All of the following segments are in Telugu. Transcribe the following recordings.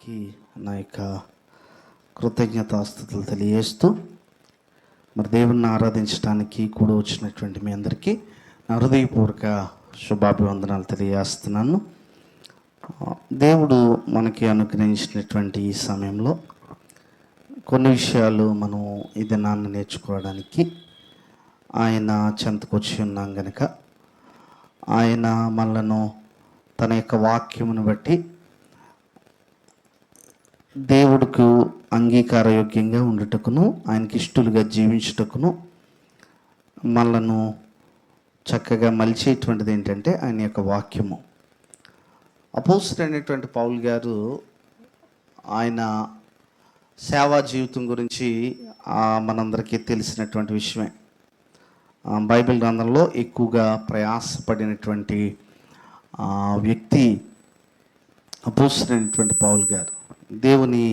దేవునికి నా యొక్క కృతజ్ఞతాస్తుతులు తెలియజేస్తూ మరి దేవుణ్ణి ఆరాధించడానికి కూడా వచ్చినటువంటి మీ అందరికీ నా హృదయపూర్వక శుభాభివందనాలు తెలియజేస్తున్నాను. దేవుడు మనకి అనుగ్రహించినటువంటి ఈ సమయంలో కొన్ని విషయాలు మనం ఈ దినాన్ని నేర్చుకోవడానికి ఆయన చెంతకొచ్చి ఉన్నాం గనుక ఆయన మనలను తన యొక్క వాక్యమును బట్టి దేవుడికి అంగీకారయోగ్యంగా ఉండుటకును ఆయనకి ఇష్టలుగా జీవించుటకును మనలను చక్కగా మలిచేటువంటిది ఏంటంటే ఆయన యొక్క వాక్యము. అపోస్తలుడైనటువంటి పౌలు గారు ఆయన సేవా జీవితం గురించి మనందరికీ తెలిసినటువంటి విషయమే. బైబిల్ గ్రంథంలో ఎక్కువగా ప్రయాసపడినటువంటి వ్యక్తి అపోస్తలుడైనటువంటి పౌలు గారు. దేవుని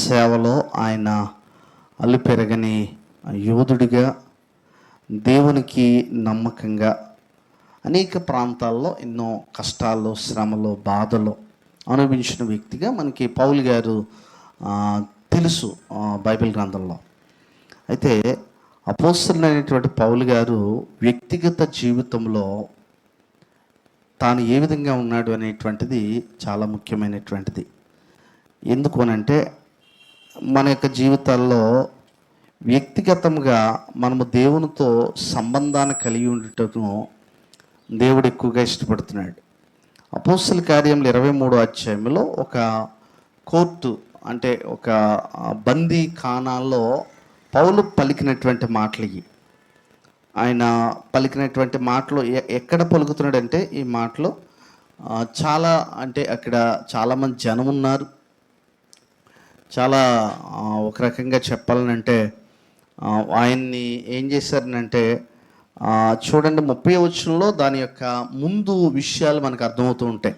సేవలో ఆయన అల్లుపెరగని యోధుడిగా దేవునికి నమ్మకంగా అనేక ప్రాంతాల్లో ఎన్నో కష్టాలు, శ్రమలు, బాధలు అనుభవించిన వ్యక్తిగా మనకి పౌలు గారు తెలుసు బైబిల్ గ్రంథంలో. అయితే అపోస్తలుడైనటువంటి పౌలు గారు వ్యక్తిగత జీవితంలో తాను ఏ విధంగా ఉన్నాడు అనేటువంటిది చాలా ముఖ్యమైనటువంటిది. ఎందుకు అనంటే మన యొక్క జీవితాల్లో వ్యక్తిగతంగా మనము దేవునితో సంబంధాన్ని కలిగి ఉండటం దేవుడు ఎక్కువగా ఇష్టపడుతున్నాడు. అపోస్తల కార్యములు 23వ అధ్యాయంలో ఒక కోర్టు అంటే ఒక బందీ ఖానాల్లో పౌలు పలికినటువంటి మాటలు ఇవి. ఆయన పలికినటువంటి మాటలు ఎక్కడ పలుకుతున్నాడంటే ఈ మాటలు చాలా అంటే అక్కడ చాలామంది జనం ఉన్నారు. చాలా ఒక రకంగా చెప్పాలనంటే ఆయన్ని ఏం చేశారనంటే చూడండి 30వ వచనంలో దాని యొక్క ముందు విషయాలు మనకు అర్థమవుతూ ఉంటాయి.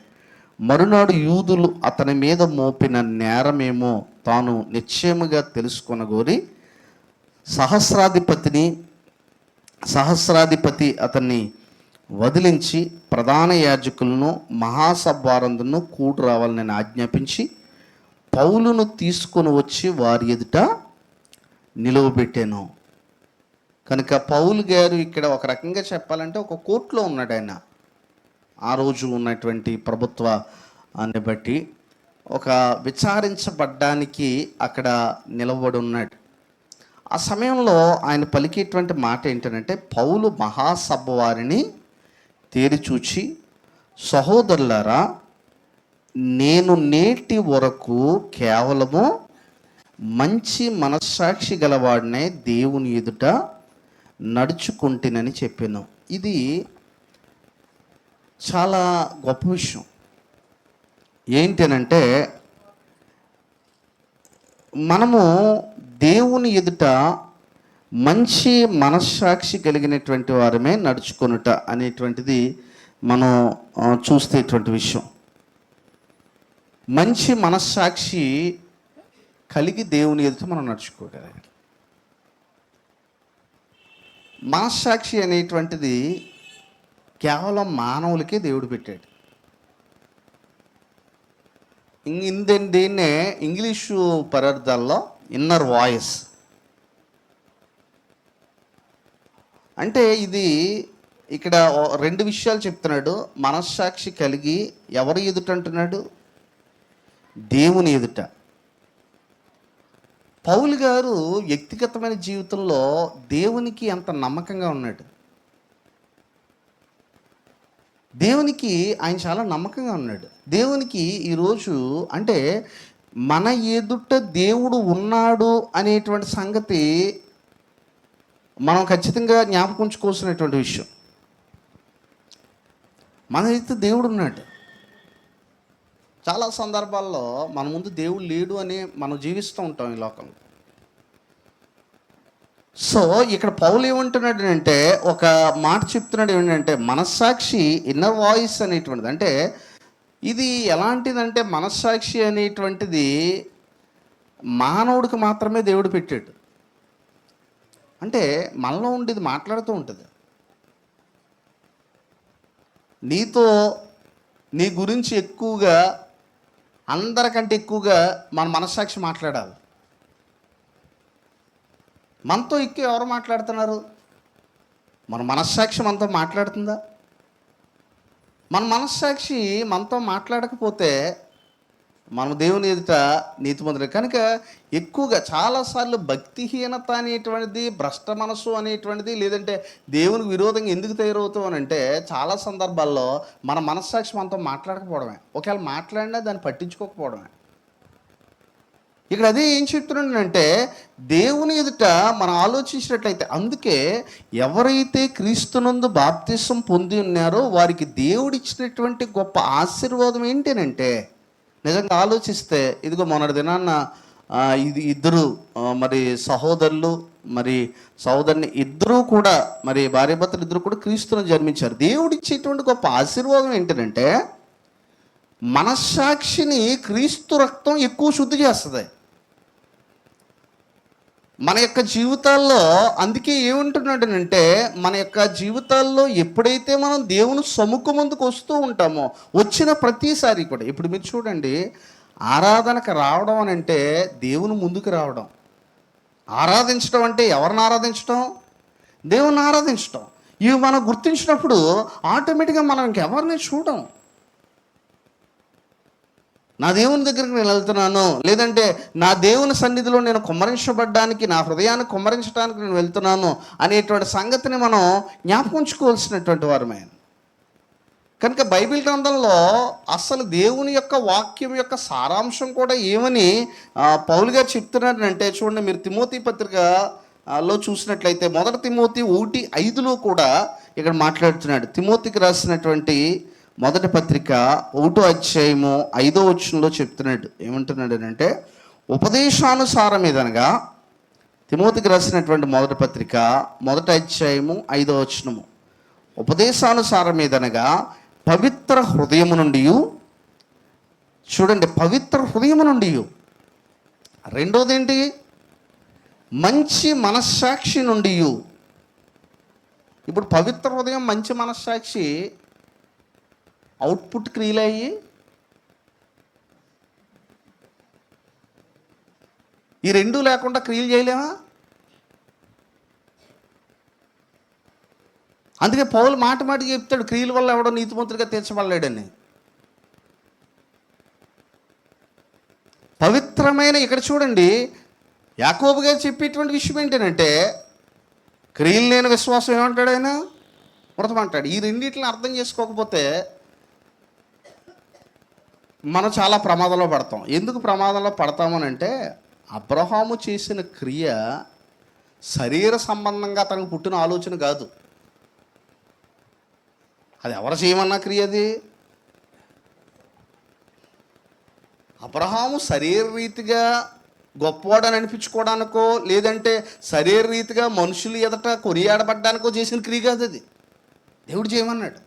మరునాడు యూదులు అతని మీద మోపిన నేరమేమో తాను నిశ్చయముగా తెలుసుకొనగోరి సహస్రాధిపతి అతన్ని వదిలించి ప్రధాన యాజకులను మహాసభారందును కూడి రావాలని నేను ఆజ్ఞాపించి పౌలును తీసుకొని వచ్చి వారి ఎదుట నిలువబెట్టాను. కనుక పౌలు గారు ఇక్కడ ఒక రకంగా చెప్పాలంటే ఒక కోర్టులో ఉన్నాడు. ఆయన ఆ రోజు ఉన్నటువంటి ప్రభుత్వాన్ని బట్టి ఒక విచారించబడ్డానికి అక్కడ నిలబడి ఉన్నాడు. ఆ సమయంలో ఆయన పలికేటువంటి మాట ఏంటంటే పౌలు మహాసభ వారిని తేరిచూచి, సహోదరులారా, నేను నేటి వరకు కేవలము మంచి మనస్సాక్షి గలవాడినే దేవుని ఎదుట నడుచుకుంటేనని చెప్పాను. ఇది చాలా గొప్ప విషయం. ఏంటనంటే మనము దేవుని ఎదుట మంచి మనస్సాక్షి కలిగినటువంటి వారమే నడుచుకొనుట అనేటువంటిది మనం చూస్తేటువంటి విషయం. మంచి మనస్సాక్షి కలిగి దేవుని ఎదుట మనం నడుచుకోగలగాలి. మనస్సాక్షి అనేటువంటిది కేవలం మానవులకే దేవుడు పెట్టాడు. దీన్నే ఇంగ్లీషు పదార్థాల్లో ఇన్నర్ వాయిస్ అంటే ఇది ఇక్కడ రెండు విషయాలు చెప్తున్నాడు. మనస్సాక్షి కలిగి ఎవరి ఎదుట అంటున్నాడు? దేవుని ఎదుట. పౌలు గారు వ్యక్తిగతమైన జీవితంలో దేవునికి ఎంత నమ్మకంగా ఉన్నాడు. దేవునికి ఆయన చాలా నమ్మకంగా ఉన్నాడు. దేవునికి ఈరోజు అంటే మన ఎదుట దేవుడు ఉన్నాడు అనేటువంటి సంగతి మనం ఖచ్చితంగా జ్ఞాపకంచుకోవాల్సినటువంటి విషయం. మన ఎదుట దేవుడు ఉన్నాడు. చాలా సందర్భాల్లో మన ముందు దేవుడు లేడు అని మనం జీవిస్తూ ఉంటాం ఈ లోకంలో. సో ఇక్కడ పౌలు ఏమంటున్నాడు అంటే ఒక మాట చెప్తున్నాడు ఏంటంటే మనస్సాక్షి ఇన్నర్ వాయిస్ అనేటువంటిది. అంటే ఇది ఎలాంటిదంటే మనస్సాక్షి అనేటువంటిది మానవుడికి మాత్రమే దేవుడు పెట్టాడు. అంటే మనలో ఉండేది మాట్లాడుతూ ఉంటుంది. నీతో నీ గురించి ఎక్కువగా అందరికంటే ఎక్కువగా మన మనస్సాక్షి మాట్లాడాలి. మనతో ఎక్కువ ఎవరు మాట్లాడుతున్నారు? మన మనస్సాక్షి మనతో మాట్లాడుతుందా? మన మనస్సాక్షి మనతో మాట్లాడకపోతే మనం దేవుని ఎదుట నీతిమంతులు. కనుక ఎక్కువగా చాలాసార్లు భక్తిహీనత అనేటువంటిది, భ్రష్ట మనసు అనేటువంటిది, లేదంటే దేవునికి విరోధంగా ఎందుకు తయారవుతాం అని అంటే చాలా సందర్భాల్లో మన మనస్సాక్షి మనతో మాట్లాడకపోవడమే. ఒకవేళ మాట్లాడినా దాన్ని పట్టించుకోకపోవడమే. ఇక్కడ అదే ఏం చెప్తున్నానంటే దేవుని ఎదుట మనం ఆలోచించినట్లయితే, అందుకే ఎవరైతే క్రీస్తునందు బాప్తిసం పొంది ఉన్నారో వారికి దేవుడిచ్చినటువంటి గొప్ప ఆశీర్వాదం ఏంటనంటే, నిజంగా ఆలోచిస్తే ఇదిగో మొన్నటి దినాన్న ఇది ఇద్దరు మరి సహోదరులు మరి సహోదరుని ఇద్దరూ కూడా మరి భార్యాభర్తలు ఇద్దరు కూడా క్రీస్తును జన్మించారు. దేవుడిచ్చేటువంటి గొప్ప ఆశీర్వాదం ఏంటంటే మనస్సాక్షిని క్రీస్తు రక్తం ఎక్కువ శుద్ధి చేస్తుంది మన యొక్క జీవితాల్లో. అందుకే ఏముంటున్నాడనంటే మన యొక్క జీవితాల్లో ఎప్పుడైతే మనం దేవుని సముఖం ముందుకు వస్తూ ఉంటామో, వచ్చిన ప్రతిసారి కూడా, ఇప్పుడు మీరు చూడండి, ఆరాధనకు రావడం అని అంటే దేవుని ముందుకు రావడం. ఆరాధించడం అంటే ఎవరిని ఆరాధించడం? దేవుని ఆరాధించడం. ఇవి మనం గుర్తించినప్పుడు ఆటోమేటిక్గా మనం ఇంకెవరిని చూడం. నా దేవుని దగ్గరికి నేను వెళ్తున్నాను, లేదంటే నా దేవుని సన్నిధిలో నేను కుమ్మరించబడ్డానికి, నా హృదయాన్ని కుమ్మరించడానికి నేను వెళ్తున్నాను అనేటువంటి సంగతిని మనం జ్ఞాపకంచుకోవాల్సినటువంటి వారమే. కనుక బైబిల్ గ్రంథంలో అసలు దేవుని యొక్క వాక్యం యొక్క సారాంశం కూడా ఏమని పౌలు గారు చెప్తున్నారంటే, చూడండి మీరు తిమోతి పత్రికలో చూసినట్లయితే 1 తిమోతి 1:5 కూడా ఇక్కడ మాట్లాడుతున్నాడు. తిమోతికి రాసినటువంటి 1 పత్రిక 1వ అధ్యాయము 5వ వచనంలో చెప్తున్నాడు. ఏమంటున్నాడు అంటే, ఉపదేశానుసారం ఏదనగా, తిమోతికి రాసినటువంటి 1 పత్రిక 1వ అధ్యాయము 5వ వచనము, ఉపదేశానుసారం ఏదనగా పవిత్ర హృదయము నుండి, చూడండి, పవిత్ర హృదయము నుండి. రెండోది ఏంటి? మంచి మనస్సాక్షి నుండి. ఇప్పుడు పవిత్ర హృదయం, మంచి మనస్సాక్షి అవుట్పుట్ క్రియలు అయ్యి, ఈ రెండూ లేకుండా క్రియలు చేయలేమా? అందుకే పౌలు మాట చెప్తాడు, క్రియల వల్ల ఎవడో నీతిమంతుడిగా తీర్చబడలేడని. పవిత్రమైన, ఇక్కడ చూడండి యాకోబు గారు చెప్పేటువంటి విషయం ఏంటంటే, క్రియలు లేని విశ్వాసం ఏమంటాడు ఆయన? మృతమంటాడు. ఈ రెండింటిని అర్థం చేసుకోకపోతే మనం చాలా ప్రమాదంలో పడతాం. ఎందుకు ప్రమాదంలో పడతామనంటే, అబ్రహాము చేసిన క్రియ శరీర సంబంధంగా తనకు పుట్టిన ఆలోచన కాదు. అది ఎవరు చేయమన్నా క్రియ అది. అబ్రహాము శరీరరీతిగా గొప్పవాడని అనిపించుకోవడానికో, లేదంటే శరీరరీతిగా మనుషులు ఎదుట కొనియాడబడ్డానికో చేసిన క్రియ కాదు అది. దేవుడు చేయమన్నాడు.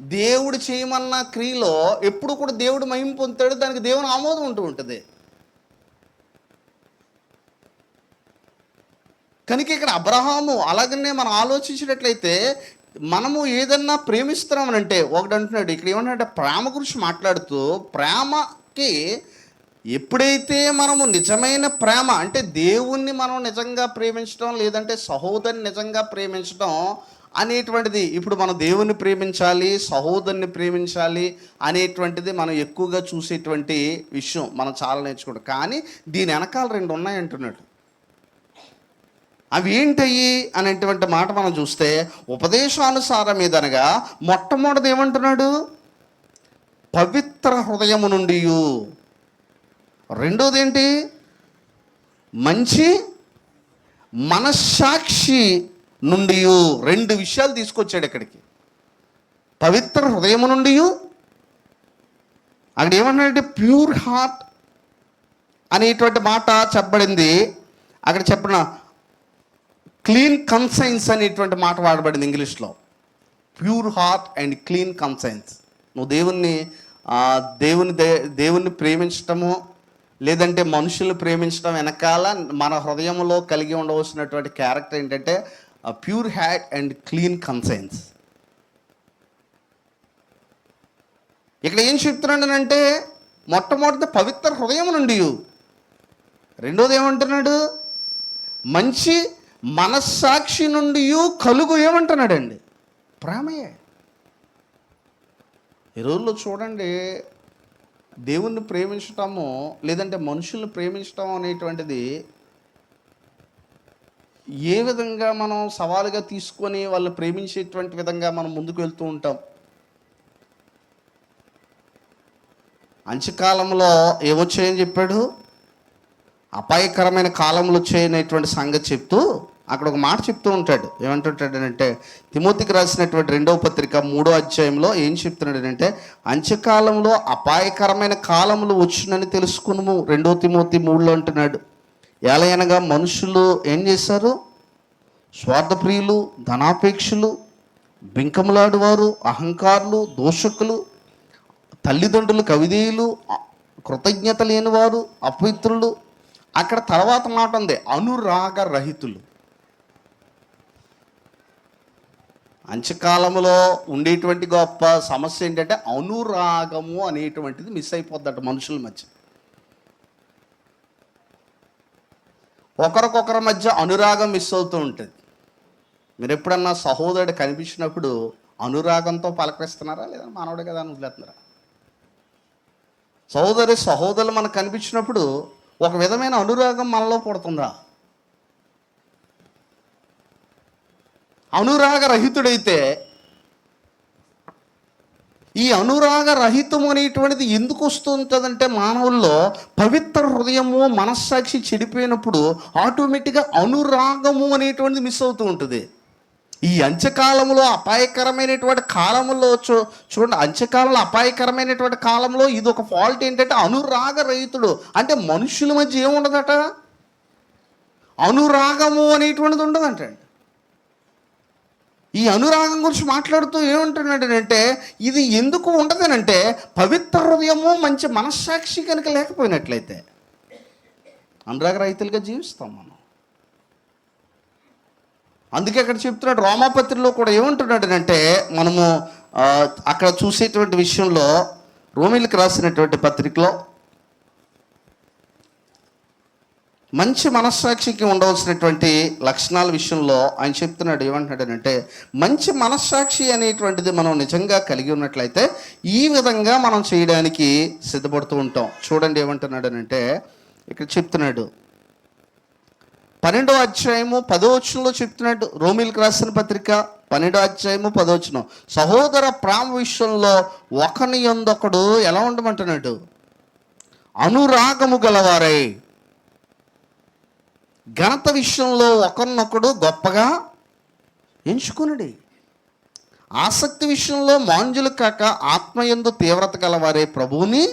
దేవుడు చేయమన్న క్రియలో ఎప్పుడు కూడా దేవుడు మహిమ పొందుతాడు, దానికి దేవుని ఆమోదం ఉంటూ ఉంటుంది. కనుక ఇక్కడ అబ్రహాము, అలాగనే మనం ఆలోచించినట్లయితే, మనము ఏదన్నా ప్రేమిస్తున్నామనంటే, ఒకటి అంటున్నాడు ఇక్కడ, ఏమన్నాడంటే ప్రేమ గురించి మాట్లాడుతూ, ప్రేమకి ఎప్పుడైతే మనము నిజమైన ప్రేమ అంటే దేవుణ్ణి మనం నిజంగా ప్రేమించడం, లేదంటే సహోదరుని నిజంగా ప్రేమించడం అనేటువంటిది, ఇప్పుడు మనం దేవుణ్ణి ప్రేమించాలి, సహోదరుని ప్రేమించాలి అనేటువంటిది మనం ఎక్కువగా చూసేటువంటి విషయం, మనం చాలా నేర్చుకుంటాం. కానీ దీని వెనకాల 2 ఉన్నాయంటున్నాడు. అవి ఏంటయ్యి అనేటువంటి మాట మనం చూస్తే, ఉపదేశానుసారం ఏదనగా మొట్టమొదటిది ఏమంటున్నాడు? పవిత్ర హృదయము నుండి. రెండోది ఏంటి? మంచి మనస్సాక్షి నుండి. 2 విషయాలు తీసుకొచ్చాడు ఇక్కడికి. పవిత్ర హృదయము నుండి, అక్కడ ఏమన్నాడంటే ప్యూర్ హార్ట్ అనేటువంటి మాట చెప్పబడింది. అక్కడ చెప్పిన క్లీన్ కన్సైన్స్ అనేటువంటి మాట వాడబడింది ఇంగ్లీష్లో. Pure heart and clean conscience. నువ్వు దేవుణ్ణి ప్రేమించటము, లేదంటే మనుషులు ప్రేమించడం వెనకాల మన హృదయంలో కలిగి ఉండవలసినటువంటి క్యారెక్టర్ ఏంటంటే pure heart and clean conscience. ఇక్కడ ఏం చెప్తున్నాడు అంటే మొట్టమొదటి పవిత్ర హృదయం నుండి, రెండోది ఏమంటున్నాడు, మంచి మనస్సాక్షి నుండి కలుగు ఏమంటున్నాడండి, ప్రేమయే. ఈ రోజుల్లో చూడండి, దేవుణ్ణి ప్రేమించటము లేదంటే మనుషుల్ని ప్రేమించటం అనేటువంటిది ఏ విధంగా మనం సవాలుగా తీసుకొని వాళ్ళని ప్రేమించేటువంటి విధంగా మనం ముందుకు వెళ్తూ ఉంటాం. అంత్యకాలంలో ఏమొచ్చాయని చెప్పాడు, అపాయకరమైన కాలంలో వచ్చాయనేటువంటి సంగతి చెప్తూ అక్కడ ఒక మాట చెప్తూ ఉంటాడు. ఏమంటుంటాడంటే తిమోతికి రాసినటువంటి 2వ పత్రిక 3వ అధ్యాయంలో ఏం చెప్తున్నాడంటే, అంత్యకాలంలో అపాయకరమైన కాలములు వచ్చునని తెలుసుకును. 2 తిమోతి 3లో అంటున్నాడు. ఎలాగనగా మనుషులు ఏం చేశారు, స్వార్థప్రియులు, ధనాపేక్షలు, బింకములాడువారు, అహంకారులు, దోషకులు, తల్లిదండ్రులు కవిదేయులు, కృతజ్ఞత లేనివారు, అపవిత్రులు. అక్కడ తర్వాత మాట ఉంది, అనురాగ రహితులు. అంత్యకాలంలో ఉండేటువంటి గొప్ప సమస్య ఏంటంటే అనురాగము అనేటువంటిది మిస్ అయిపోద్దట మనుషుల మధ్య. ఒకరికొకరి మధ్య అనురాగం మిస్ అవుతూ ఉంటుంది. మీరు ఎప్పుడన్నా సహోదరుడు కనిపించినప్పుడు అనురాగంతో పలకరిస్తున్నారా, లేదా మానవుడు కదా అని వదిలేస్తున్నారా? సహోదరులు మనకు కనిపించినప్పుడు ఒక విధమైన అనురాగం మనలో పుడుతుందా? అనురాగ రహితుడైతే, ఈ అనురాగ రహితం అనేటువంటిది ఎందుకు వస్తుంటుందంటే మానవుల్లో పవిత్ర హృదయము మనస్సాక్షి చెడిపోయినప్పుడు ఆటోమేటిక్గా అనురాగము అనేటువంటిది మిస్ అవుతూ ఉంటుంది. ఈ అంత్యకాలంలో అపాయకరమైనటువంటి కాలంలో చూడండి, అంత్యకాలంలో అపాయకరమైనటువంటి కాలంలో ఇది ఒక ఫాల్ట్ ఏంటంటే అనురాగ రహితుడు. అంటే మనుషుల మధ్య ఏముండదట, అనురాగము అనేటువంటిది ఉండదంట. ఈ అనురాగం గురించి మాట్లాడుతూ ఏమంటున్నాడంటే, ఇది ఎందుకు ఉండదనంటే పవిత్ర హృదయము మంచి మనస్సాక్షి కనుక లేకపోయినట్లయితే అనురాగ రహితులుగా జీవిస్తాం మనం. అందుకే అక్కడ చెప్తున్నాడు, రోమాపత్రిలో కూడా ఏమంటున్నాడనంటే, మనము అక్కడ చూసేటువంటి విషయంలో రోమిలకు రాసినటువంటి పత్రికలో మంచి మనస్సాక్షికి ఉండవలసినటువంటి లక్షణాల విషయంలో ఆయన చెప్తున్నాడు. ఏమంటున్నాడనంటే, మంచి మనస్సాక్షి అనేటువంటిది మనం నిజంగా కలిగి ఉన్నట్లయితే ఈ విధంగా మనం చేయడానికి సిద్ధపడుతూ ఉంటాం. చూడండి ఏమంటున్నాడనంటే, ఇక్కడ చెప్తున్నాడు 12వ అధ్యాయము 10వ వచనంలో చెప్తున్నాడు. రోమిలకు రాసిన పత్రిక 12వ అధ్యాయము 10వ వచనం, సహోదర ప్రేమ విషయంలో ఒకని యందొకడు ఎలా ఉండమంటున్నాడు, అనురాగము గలవారై, ఘనత విషయంలో ఒకరినొకడు గొప్పగా ఎంచుకునుడి, ఆసక్తి విషయంలో మాంజులు కాక ఆత్మయందు తీవ్రత గలవారే ప్రభువుని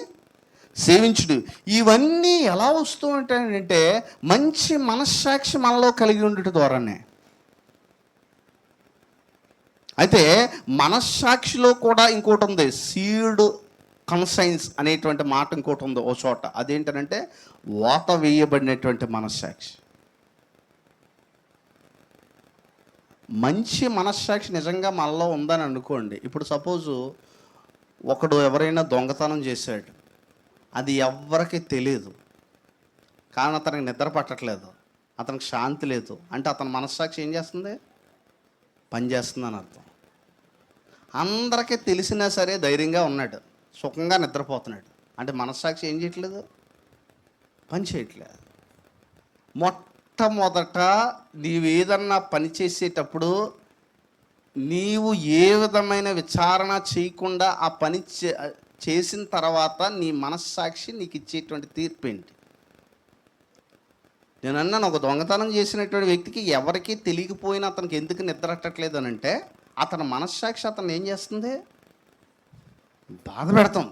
సేవించుడు. ఇవన్నీ ఎలా వస్తూ ఉంటాయంటే మంచి మనస్సాక్షి మనలో కలిగి ఉండటం ద్వారానే. అయితే మనస్సాక్షిలో కూడా ఇంకోటి ఉంది, సీడ్ కన్సైన్స్ అనేటువంటి మాట ఇంకోటి ఉంది ఓ చోట. అదేంటనంటే వాత వేయబడినటువంటి మనస్సాక్షి. మంచి మనస్సాక్షి నిజంగా మనలో ఉందని అనుకోండి. ఇప్పుడు సపోజు ఒకడు ఎవరైనా దొంగతనం చేశాడు, అది ఎవ్వరికి తెలియదు, కానీ అతనికి నిద్ర పట్టట్లేదు, అతనికి శాంతి లేదు అంటే అతని మనస్సాక్షి ఏం చేస్తుంది, పనిచేస్తుంది అని అర్థం. అందరికీ తెలిసినా సరే ధైర్యంగా ఉన్నాడు, సుఖంగా నిద్రపోతున్నాడు అంటే మనస్సాక్షి ఏం చేయట్లేదు, పని చేయట్లేదు. మొట్టమొదట నీవేదన్నా పని చేసేటప్పుడు నీవు ఏ విధమైన విచారణ చేయకుండా ఆ పని చేసిన తర్వాత నీ మనస్సాక్షి నీకు ఇచ్చేటువంటి తీర్పు ఏంటి? నేను అన్నాను, ఒక దొంగతనం చేసినటువంటి వ్యక్తికి ఎవరికీ తెలియకపోయినా అతనికి ఎందుకు నిద్ర పట్టట్లేదు అని అంటే అతని మనస్సాక్షి అతను ఏం చేస్తుంది, బాధ పెడతాం.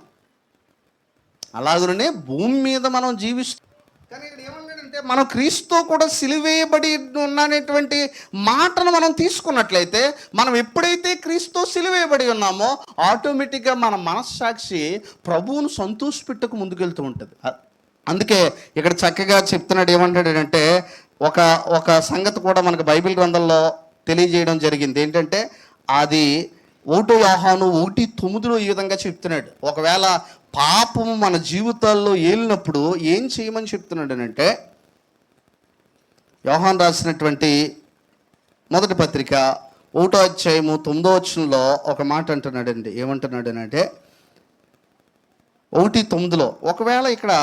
అలాగనే భూమి మీద మనం జీవిస్తాం. కానీ ఇక్కడ ఏమన్నాడంటే మనం క్రీస్తు కూడా సిలువేయబడి ఉన్నటువంటి మాటను మనం తీసుకున్నట్లయితే, మనం ఎప్పుడైతే క్రీస్తు సిలువేయబడి ఉన్నామో ఆటోమేటిక్గా మన మనస్సాక్షి ప్రభువును సంతోషపెట్టుకు ముందుకెళ్తూ ఉంటుంది. అందుకే ఇక్కడ చక్కగా చెప్తున్నాడు. ఏమంటాడంటే ఒక సంగతి కూడా మనకు బైబిల్ గ్రంథంలో తెలియజేయడం జరిగింది. ఏంటంటే అది ఒకటో యోహాను 1:9 ఈ విధంగా చెప్తున్నాడు. ఒకవేళ పాపము మన జీవితాల్లో ఏలినప్పుడు ఏం చేయమని చెప్తున్నాడు అంటే, యోహాను రాసినటువంటి మొదటి పత్రిక 1వ అధ్యాయము 9వ వచనంలో ఒక మాట అంటున్నాడండి. ఏమంటున్నాడు అంటే 1:9లో, ఒకవేళ ఇక్కడ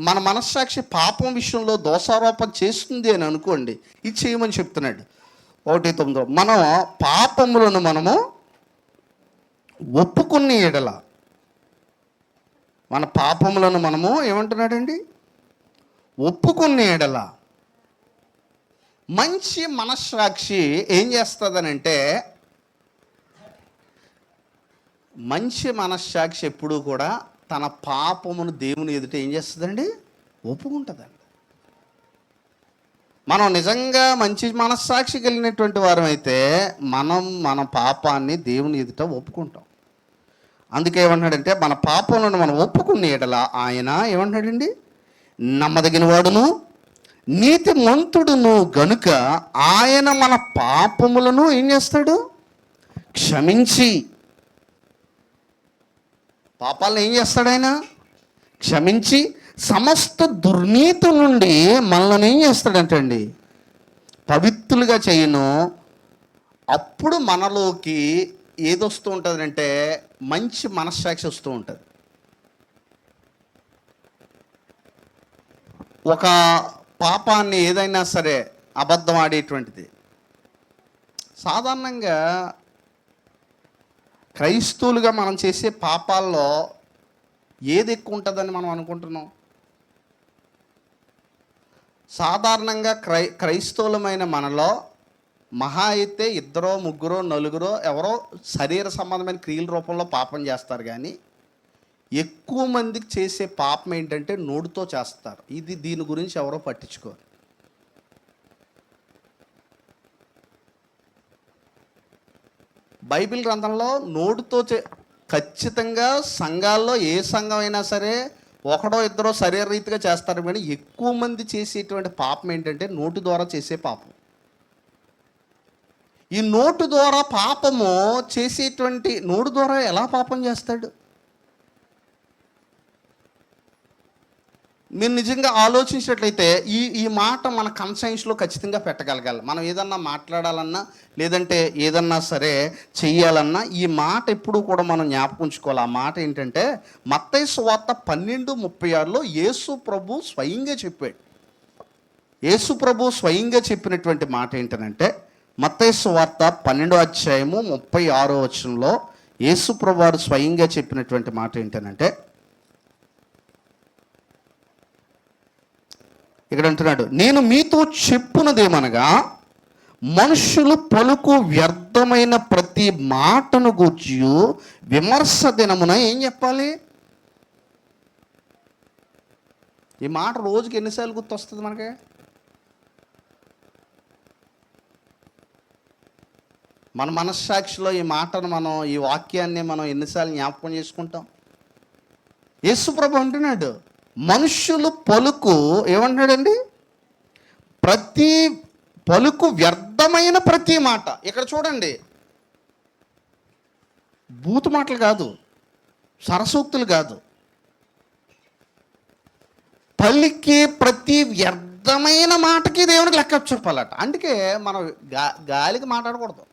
మన మనస్సాక్షి పాపం విషయంలో దోషారోపణ చేస్తుంది అని అనుకోండి, ఇది చేయమని చెప్తున్నాడు. 1:9 మనం పాపములను మనము ఒప్పుకున్న ఎడల, మన పాపములను మనము ఏమంటున్నాడండి, ఒప్పుకున్న ఎడల మంచి మనస్సాక్షి ఏం చేస్తుందనంటే, మంచి మనస్సాక్షి ఎప్పుడూ కూడా తన పాపమును దేవుని ఎదుట ఏం చేస్తుందండి, ఒప్పుకుంటుందండి. మనం నిజంగా మంచి మనస్సాక్షి కలిగినటువంటి వారం అయితే మనం మన పాపాన్ని దేవుని ఎదుట ఒప్పుకుంటాం. అందుకే ఏమన్నాడంటే, మన పాపములను మనం ఒప్పుకున్న ఎడల ఆయన ఏమన్నాడండి, నమ్మదగిన వాడును నీతిమంతుడును గనుక ఆయన మన పాపములను ఏం చేస్తాడు, క్షమించి, పాపాలను ఏం చేస్తాడు ఆయన, క్షమించి సమస్త దుర్నీతి నుండి మనల్ని ఏం చేస్తాడంటండి, పవిత్రులుగా చేయను. అప్పుడు మనలోకి ఏదొస్తూ ఉంటుందంటే మంచి మనస్సాక్షి వస్తూ ఉంటుంది. ఒక పాపాన్ని ఏదైనా సరే అబద్ధం ఆడేటువంటిది, సాధారణంగా క్రైస్తవులుగా మనం చేసే పాపాల్లో ఏది ఎక్కువ ఉంటుందని మనం అనుకుంటున్నాం? సాధారణంగా క్రైస్తవులమైన మనలో మహా అయితే 2, 3, 4 ఎవరో శరీర సంబంధమైన క్రియల రూపంలో పాపం చేస్తారు. కానీ ఎక్కువ మందికి చేసే పాపం ఏంటంటే నోటితో చేస్తారు. దీని గురించి ఎవరో పట్టించుకోరు. బైబిల్ గ్రంథంలో నోటితో ఖచ్చితంగా సంఘాల్లో ఏ సంఘం అయినా సరే 1, 2 శరీర రీతిగా చేస్తారు. కానీ ఎక్కువ మంది చేసేటువంటి పాపం ఏంటంటే నోటి ద్వారా చేసే పాపం. ఈ నోటు ద్వారా పాపము చేసేటువంటి, నోటు ద్వారా ఎలా పాపం చేస్తాడు? మీరు నిజంగా ఆలోచించినట్లయితే ఈ మాట మన కన్సైన్స్లో ఖచ్చితంగా పెట్టగలగాలి. మనం ఏదన్నా మాట్లాడాలన్నా లేదంటే ఏదన్నా సరే చెయ్యాలన్నా ఈ మాట ఎప్పుడూ కూడా మనం జ్ఞాపకం ఉంచుకోవాలి. ఆ మాట ఏంటంటే మత్తయి సువార్త 12:36లో యేసు ప్రభు స్వయంగా చెప్పాడు. యేసు ప్రభు స్వయంగా చెప్పినటువంటి మాట ఏంటనంటే, మత్తయి సువార్త 12వ అధ్యాయము 36వ వచనంలో యేసు ప్రభు వారు స్వయంగా చెప్పినటువంటి మాట ఏంటనంటే, ఇక్కడ అంటున్నాడు, నేను మీతో చెప్పున్నదేమనగా మనుషులు పలుకు వ్యర్థమైన ప్రతి మాటను గూర్చి విమర్శ దినమున ఏం చెప్పాలి? ఈ మాట రోజుకి ఎన్నిసార్లు గుర్తొస్తుంది మనకి? మన మనస్సాక్షిలో ఈ మాటను మనం, ఈ వాక్యాన్ని మనం ఎన్నిసార్లు జ్ఞాపకం చేసుకుంటాం? యేసుప్రభు అంటున్నాడు, మనుషులు పలుకు ఏమంటున్నాడండి, ప్రతి పలుకు వ్యర్థమైన ప్రతి మాట. ఇక్కడ చూడండి, బూతు మాటలు కాదు, సరసూక్తులు కాదు, పలికి ప్రతి వ్యర్థమైన మాటకి దేవునికి లెక్క చెప్పాలట. అందుకే మనం గాలికి మాట్లాడకూడదు.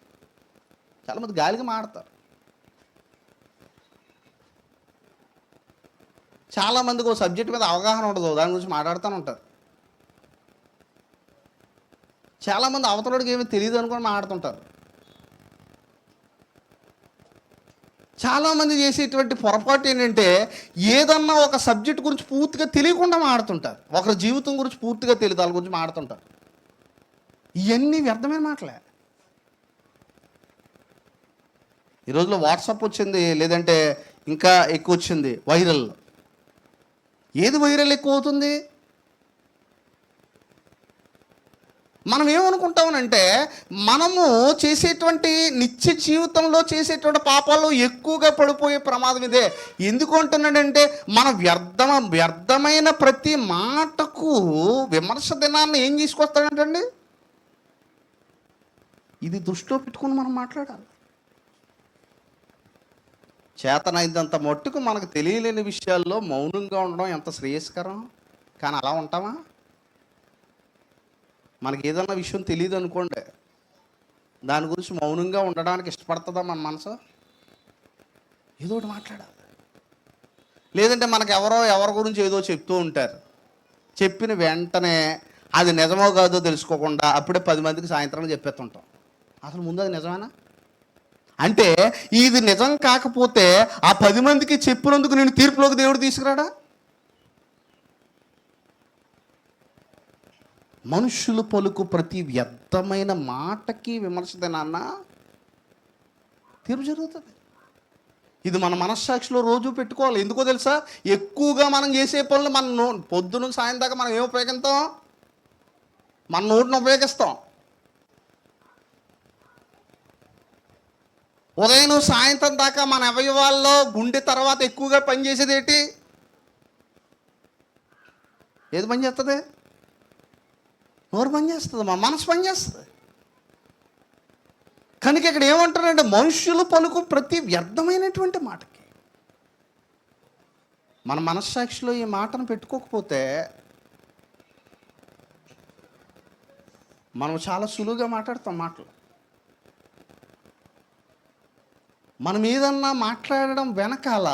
చాలామంది గాలికి మాట్లాడతారు. చాలామందికి ఒక సబ్జెక్ట్ మీద అవగాహన ఉండదు, దాని గురించి మాట్లాడుతూనే ఉంటారు. చాలామంది అవతలడికి ఏమీ తెలియదు అనుకొని మాట్లాడుతుంటారు. చాలామంది చేసేటువంటి పొరపాటు ఏంటంటే ఏదన్నా ఒక సబ్జెక్ట్ గురించి పూర్తిగా తెలియకుండా మాట్లాడుతుంటారు. ఒకరి జీవితం గురించి పూర్తిగా తెలియదు, వాళ్ళ గురించి మాట్లాడుతుంటారు. ఇవన్నీ వ్యర్థమైన మాటలే. ఈ రోజులో వాట్సాప్ వచ్చింది, లేదంటే ఇంకా ఎక్కువ వచ్చింది వైరల్. ఏది వైరల్ ఎక్కువ అవుతుంది? మనం ఏమనుకుంటామనంటే మనము చేసేటువంటి నిత్య జీవితంలో చేసేటువంటి పాపాల్లో ఎక్కువగా పడిపోయే ప్రమాదం ఇదే. ఎందుకు అంటున్నాడంటే మన వ్యర్థమైన ప్రతి మాటకు విమర్శ దినాన్ని ఏం తీసుకొస్తాడంటండి, ఇది దృష్టిలో పెట్టుకుని మనం మాట్లాడాలి. చేతనైనంత మట్టుకు మనకు తెలియలేని విషయాల్లో మౌనంగా ఉండడం ఎంత శ్రేయస్కరం. కానీ అలా ఉంటామా? మనకి ఏదన్నా విషయం తెలియదు అనుకోండి, దాని గురించి మౌనంగా ఉండడానికి ఇష్టపడుతుందా మన మనసు? ఏదో ఒకటి మాట్లాడాలి. లేదంటే మనకు ఎవరి గురించి ఏదో చెప్తూ ఉంటారు, చెప్పిన వెంటనే అది నిజమో కాదో తెలుసుకోకుండా అప్పుడే 10 మందికి సాయంత్రం చెప్పేస్తుంటాం. అసలు ముందు అది నిజమేనా? అంటే ఇది నిజం కాకపోతే ఆ 10 మందికి చెప్పినందుకు నేను తీర్పులోకి దేవుడు తీసుకురాడా? మనుషులు పలుకు ప్రతి వ్యర్థమైన మాటకి విమర్శతే నాన్న తీర్పు జరుగుతుంది. ఇది మన మనస్సాక్షిలో రోజు పెట్టుకోవాలి. ఎందుకో తెలుసా? ఎక్కువగా మనం చేసే పనులు మన పొద్దున సాయం దాకా మనం ఏం ఉపయోగిస్తాం? మన నోటిని ఉపయోగిస్తాం. ఉదయం సాయంత్రం దాకా మన అవయవాల్లో గుండె తర్వాత ఎక్కువగా పనిచేసేది ఏంటి? ఏది పని చేస్తుంది? నోరు పని చేస్తుంది, మన మనసు పని చేస్తుంది. కనుక ఇక్కడ ఏమంటారంటే మనుషులు పలుకు ప్రతి వ్యర్థమైనటువంటి మాటకి. మన మనస్సాక్షిలో ఈ మాటను పెట్టుకోకపోతే మనం చాలా సులువుగా మాట్లాడతాం మాటలు. మనం ఏదన్నా మాట్లాడడం వెనకాల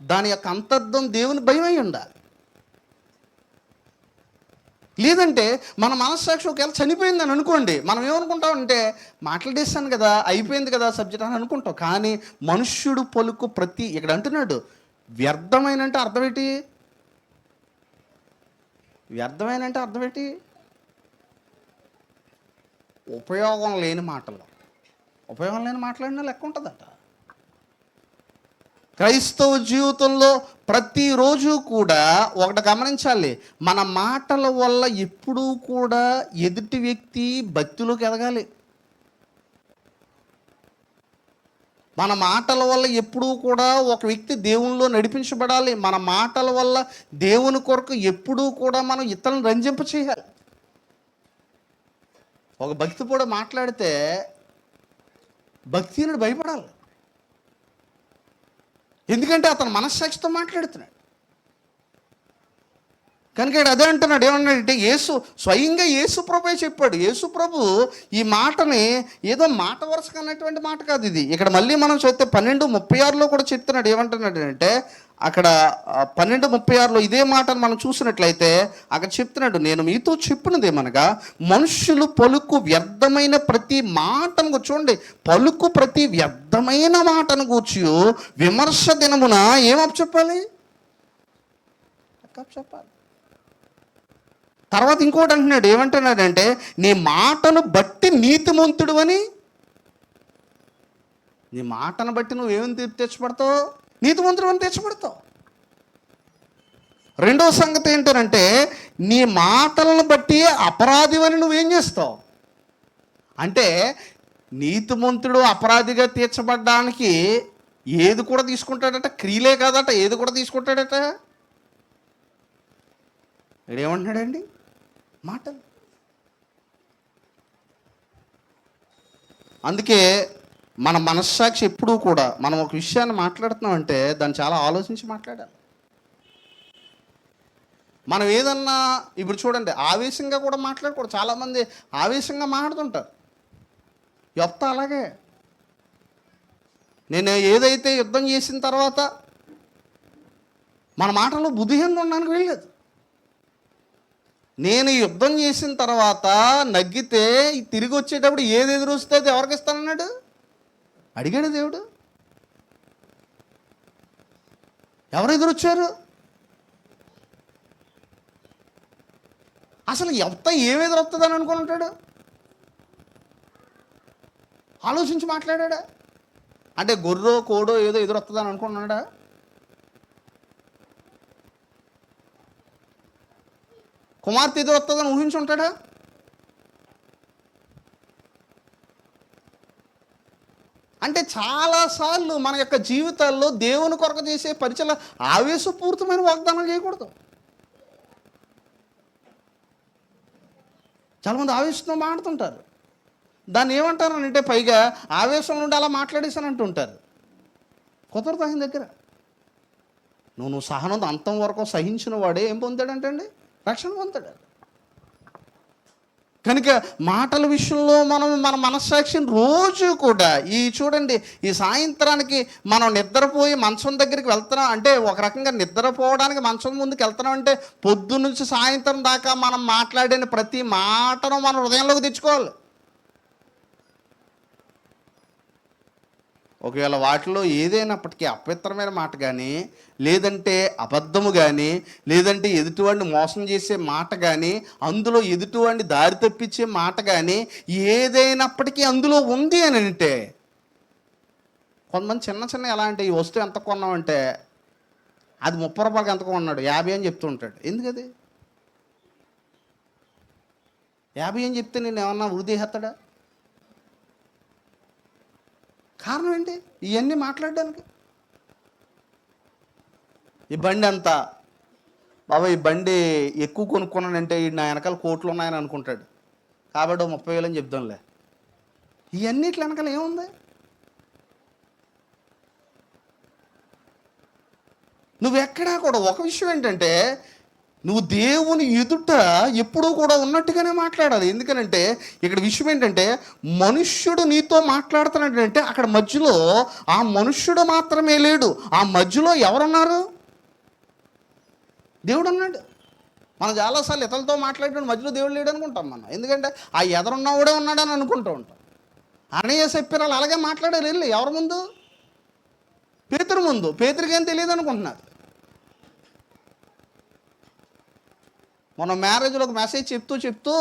దాని యొక్క అంతర్థం దేవుని భయమై ఉండాలి. లేదంటే మన మనస్సాక్షి ఒకవేళ చనిపోయిందని అనుకోండి, మనం ఏమనుకుంటామంటే మాట్లాడేస్తాను కదా, అయిపోయింది కదా సబ్జెక్ట్ అని అనుకుంటాం. కానీ మనుష్యుడు పలుకు ప్రతి, ఇక్కడ అంటున్నాడు వ్యర్థమైన అంటే అర్థం ఏంటి? వ్యర్థమైన అంటే అర్థం ఏంటి? ఉపయోగం లేని మాటలు. ఉపయోగం లేని మాట్లాడినా లెక్క ఉంటుందట. క్రైస్తవ జీవితంలో ప్రతిరోజు కూడా ఒకటి గమనించాలి, మన మాటల వల్ల ఎప్పుడూ కూడా ఎదుటి వ్యక్తి భక్తిలోకి ఎదగాలి. మన మాటల వల్ల ఎప్పుడూ కూడా ఒక వ్యక్తి దేవునిలో నడిపించబడాలి. మన మాటల వల్ల దేవుని కొరకు ఎప్పుడూ కూడా మనం ఇతరులను రంజింప చేయాలి. ఒక భక్తి కూడా మాట్లాడితే భక్తిని భయపడాలి. ఎందుకంటే అతను మనస్సాక్షితో మాట్లాడుతున్నాడు. కనుక అదే అంటున్నాడు. ఏమన్నాడంటే స్వయంగా యేసు ప్రభువే చెప్పాడు. యేసు ప్రభు ఈ మాటని ఏదో మాట వరుసగా అన్నటువంటి మాట కాదు ఇది. ఇక్కడ మళ్ళీ మనం చూస్తే 12:36 కూడా చెప్తున్నాడు. ఏమంటున్నాడు అంటే అక్కడ 12:36 ఇదే మాటను మనం చూసినట్లయితే అక్కడ చెప్తున్నాడు, నేను మీతో చెప్పినదేమనగా మనుషులు పలుకు వ్యర్థమైన ప్రతి మాటను చూడండి, పలుకు ప్రతి వ్యర్థమైన మాటను కూర్చి విమర్శ దినమున ఏమప్ చెప్పాలి? చెప్పాలి. తర్వాత ఇంకోటి అంటున్నాడు. ఏమంటున్నాడంటే నీ మాటను బట్టి నీతిమంతుడు అని. నీ మాటను బట్టి నువ్వేమని తీర్పు తెచ్చబడతావు? నీతిమంతుడు అని తెచ్చబడతావు. రెండవ సంగతి ఏంటంటే నీ మాటలను బట్టి అపరాధివని నువ్వేం చేస్తావు అంటే, నీతిమంతుడు అపరాధిగా తీర్చబడ్డానికి ఏది కూడా తీసుకుంటాడట? క్రియలే కాదట, ఏది కూడా తీసుకుంటాడట? ఏమంటున్నాడండి? మాటలు. అందుకే మన మనస్సాక్షి ఎప్పుడూ కూడా మనం ఒక విషయాన్ని మాట్లాడుతున్నామంటే దాన్ని చాలా ఆలోచించి మాట్లాడాలి. మనం ఏదన్నా ఇప్పుడు చూడండి, ఆవేశంగా కూడా మాట్లాడకూడదు. చాలామంది ఆవేశంగా మాట్లాడుతుంటారు. యొప్త అలాగే, నేను ఏదైతే యుద్ధం చేసిన తర్వాత మన మాటలో బుద్ధిహీనంగా ఉండడానికి వెళ్ళలేదు. నేను యుద్ధం చేసిన తర్వాత నగ్గితే తిరిగి వచ్చేటప్పుడు ఏది ఎదురొస్తే అది ఎవరికి ఇస్తానన్నాడు? అడిగాడు దేవుడు. ఎవరు ఎదురొచ్చారు? అసలు ఎంత ఏమి ఎదురొస్తుందని అనుకుని ఉంటాడు? ఆలోచించి మాట్లాడా? అంటే గొర్రో కోడో ఏదో ఎదురొస్తుందని అనుకున్నాడా? కుమార్తె ఎదురొస్తుందని ఊహించి ఉంటాడా? అంటే చాలాసార్లు మన యొక్క జీవితాల్లో దేవుని కొరకు చేసే పరిచయం ఆవేశపూరితమైన వాగ్దానాలు చేయకూడదు. చాలామంది ఆవేశంతో మాట్లాడుతుంటారు. దాన్ని ఏమంటారు అంటే పైగా ఆవేశం నుండి అలా మాట్లాడేసాను అంటుంటారు. కుదరదు ఆయన దగ్గర. నువ్వు సహనం అంతం వరకు సహించిన వాడే ఏం పొందాడంటే అండి, రక్షణ పొందాడు. కనుక మాటల విషయంలో మనం మన మనస్సాక్షిని రోజు కూడా చూడండి, ఈ సాయంత్రానికి మనం నిద్రపోయి మంచం దగ్గరికి వెళ్తున్నాం అంటే, ఒక రకంగా నిద్రపోవడానికి మంచం ముందుకు వెళ్తున్నాం అంటే, పొద్దు నుంచి సాయంత్రం దాకా మనం మాట్లాడిన ప్రతి మాటను మనం హృదయంలోకి తెచ్చుకోవాలి. ఒకవేళ వాటిలో ఏదైనప్పటికీ అపవిత్రమైన మాట కానీ, లేదంటే అబద్ధము కానీ, లేదంటే ఎదుటివాడిని మోసం చేసే మాట కానీ, అందులో ఎదుటివాడిని దారి తప్పించే మాట కానీ ఏదైనప్పటికీ అందులో ఉంది అని అంటే, కొంతమంది చిన్న చిన్న ఎలా అంటే, ఈ వస్తువు ఎంత కొన్నామంటే అది 30 రూపాయలకి ఎంత కొన్నాడు, 50 అని చెప్తూ ఉంటాడు. ఎందుకది 50 అని చెప్తే నేను ఏమన్నా వృద్ధి? కారణం ఏంటి? ఇవన్నీ మాట్లాడడానికి. ఈ బండి అంతా, బాబా ఈ బండి ఎక్కువ కొనుక్కున్నానంటే నా వెనకాల కోట్లు ఉన్నాయని అనుకుంటాడు, కాబట్టి 30,000 అని చెప్దాంలే. ఇవన్నిటి వెనకాల ఏముంది? నువ్వెక్కడా కూడా ఒక విషయం ఏంటంటే, నువ్వు దేవుని ఎదుట ఎప్పుడూ కూడా ఉన్నట్టుగానే మాట్లాడాలి. ఎందుకనంటే ఇక్కడ విషయం ఏంటంటే, మనుష్యుడు నీతో మాట్లాడుతున్నాడంటే అక్కడ మధ్యలో ఆ మనుష్యుడు మాత్రమే లేడు, ఆ మధ్యలో ఎవరున్నారు? దేవుడు ఉన్నాడు. మనం చాలాసార్లు ఇతరులతో మాట్లాడేటప్పుడు మధ్యలో దేవుడు లేడు అనుకుంటాం మనం. ఎందుకంటే ఆ ఎదురున్నవాడే ఉన్నాడని అనుకుంటూ ఉంటాం. అననీయ సప్పీరాలు అలాగే మాట్లాడారు. వెళ్ళి ఎవరి ముందు? పేతురు ముందు. పేతురికి ఏం తెలియదు అనుకుంటున్నారు. మనం మ్యారేజ్లో ఒక మెసేజ్ చెప్తూ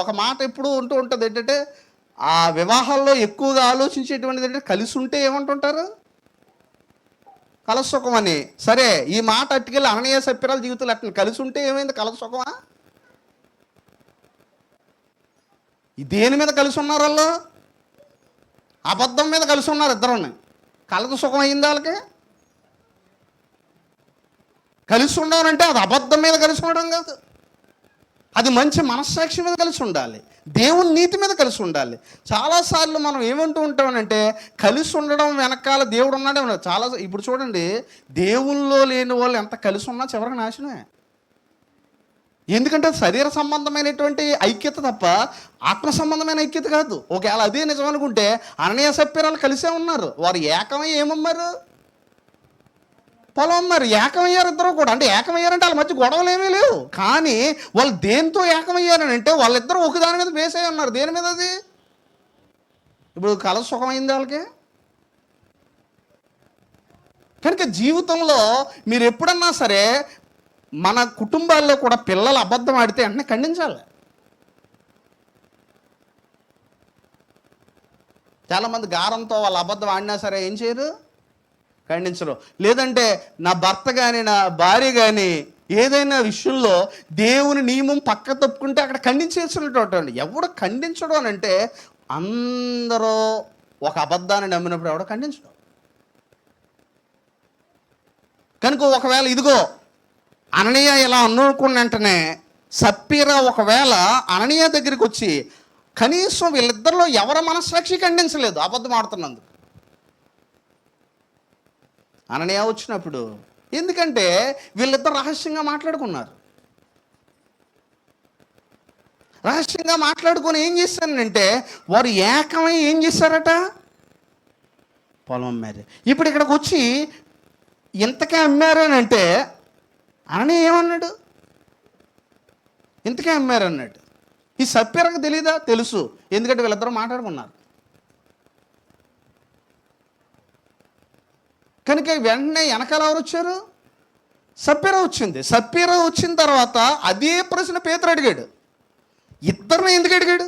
ఒక మాట ఎప్పుడు ఉంటుంది ఏంటంటే, ఆ వివాహాల్లో ఎక్కువగా ఆలోచించేటువంటిది ఏంటంటే, కలిసి ఉంటే ఏమంటుంటారు? కలసుఖం అని. సరే, ఈ మాట అట్టుకెళ్ళి అననీయ సప్పీరాల జీవితంలో అట్లా కలిసి ఉంటే ఏమైంది? కలసుఖమా? దేని మీద కలిసి ఉన్నారు వాళ్ళు? అబద్ధం మీద కలిసి ఉన్నారు ఇద్దరుని. కలదు సుఖం అయింది వాళ్ళకి? కలిసి ఉండవనంటే అది అబద్ధం మీద కలిసి ఉండడం కాదు, అది మంచి మనస్సాక్షి మీద కలిసి ఉండాలి, దేవుని నీతి మీద కలిసి ఉండాలి. చాలాసార్లు మనం ఏమంటూ ఉంటామనంటే, కలిసి ఉండడం వెనకాల దేవుడు ఉన్నాడే ఉన్నాడు. ఇప్పుడు చూడండి, దేవుల్లో లేని వాళ్ళు ఎంత కలిసి ఉన్నా చివరికి నాశనమే. ఎందుకంటే శరీర సంబంధమైనటువంటి ఐక్యత తప్ప ఆత్మ సంబంధమైన ఐక్యత కాదు. ఒకవేళ అదే నిజం అనుకుంటే అననీయ సప్పీరాలు కలిసే ఉన్నారు. వారు ఏకమై ఏమమ్మారు? పొలం అమ్మారు. ఏకమయ్యారు ఇద్దరు కూడా. అంటే ఏకమయ్యారంటే వాళ్ళ మధ్య గొడవలు ఏమీ లేవు. కానీ వాళ్ళు దేంతో ఏకమయ్యారని అంటే, వాళ్ళిద్దరూ ఒక దాని మీద బేస్ అయి ఉన్నారు. దేని మీద? అది ఇప్పుడు కల సుఖమైంది వాళ్ళకి. కనుక జీవితంలో మీరు ఎప్పుడన్నా సరే మన కుటుంబాల్లో కూడా పిల్లలు అబద్ధం ఆడితే వెంటనే ఖండించాలి. చాలామంది గారంతో వాళ్ళు అబద్ధం ఆడినా సరే ఏం చేయరు? ఖండించరు. లేదంటే నా భర్త కానీ నా భార్య కానీ ఏదైనా విషయంలో దేవుని నియమం పక్క తప్పుకుంటే అక్కడ ఖండించేసినటువంటి ఎవడు ఖండించడం అని అంటే, అందరూ ఒక అబద్ధాన్ని నమ్మినప్పుడు ఎవడో ఖండించడం. కనుక ఒకవేళ ఇదిగో అననీయ ఇలా అనుకున్న వెంటనే సప్పీరా ఒకవేళ అననీయ దగ్గరికి వచ్చి కనీసం వీళ్ళిద్దరిలో ఎవరి మనస్సాక్షి ఖండించలేదు అబద్ధం ఆడుతున్నందుకు. అననీయ వచ్చినప్పుడు, ఎందుకంటే వీళ్ళిద్దరు రహస్యంగా మాట్లాడుకున్నారు. రహస్యంగా మాట్లాడుకొని ఏం చేశానంటే, వారు ఏకమై ఏం చేశారట? పొలం అమ్మారు. ఇప్పుడు ఇక్కడికి వచ్చి ఇంతకే అమ్మారని అంటే అననీయ ఏమన్నాడు? ఇంతకే అమ్మారన్నాడు. ఈ సప్పీరకు తెలీదా? తెలుసు. ఎందుకంటే వీళ్ళిద్దరూ మాట్లాడుకున్నారు. కనుక వెంటనే వెనకాల ఎవరు వచ్చారు? సప్పీరా వచ్చింది. సప్పీరా వచ్చిన తర్వాత అదే ప్రశ్న పేతురు అడిగాడు. ఇద్దరిని ఎందుకు అడిగాడు?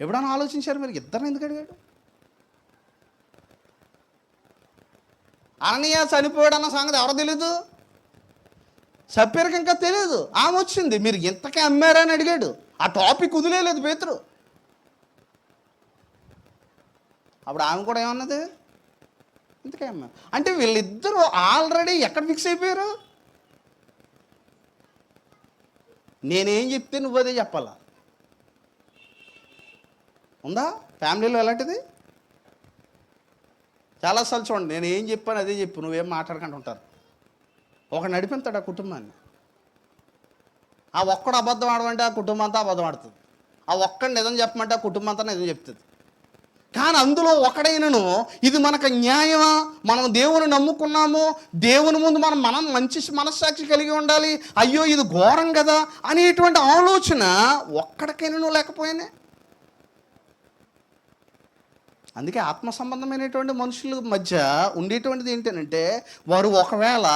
ఎప్పుడైనా ఆలోచించారు మీరు? ఇద్దరిని ఎందుకు అడిగాడు? అననీయ చనిపోయాడన్న సంగతి ఎవరో తెలీదు, సప్పీరకు ఇంకా తెలియదు. ఆమె వచ్చింది, మీరు ఇంతకే అమ్మారని అడిగాడు. ఆ టాపిక్ వదిలేదు పేతురు. అప్పుడు ఆమె కూడా ఏమన్నది? ఇంతకే అమ్మారు. అంటే వీళ్ళిద్దరూ ఆల్రెడీ ఎక్కడ ఫిక్స్ అయిపోయారు? నేనేం చెప్తే నువ్వు అదే చెప్పాలా? ఉందా ఫ్యామిలీలో ఎలాంటిది? చాలాసార్లు చూడండి, నేను ఏం చెప్పాను అదే చెప్పు, నువ్వేం మాట్లాడకుండా ఉంటారు. ఒక నడిపిస్తాడు ఆ కుటుంబాన్ని. ఆ ఒక్కడు అబద్ధం ఆడమంటే ఆ కుటుంబం అంతా అబద్ధం ఆడుతుంది. ఆ ఒక్కడు నిజం చెప్పమంటే ఆ కుటుంబం అంతా నిజం చెప్తుంది. కానీ అందులో ఒకడైనను ఇది మనకు న్యాయమా, మనం దేవుని నమ్ముకున్నాము, దేవుని ముందు మనం మంచి మనస్సాక్షి కలిగి ఉండాలి, అయ్యో ఇది ఘోరం కదా అనేటువంటి ఆలోచన ఒక్కడికైనా లేకపోయినా. అందుకే ఆత్మ సంబంధమైనటువంటి మనుషుల మధ్య ఉండేటువంటిది ఏంటంటే, వారు ఒకవేళ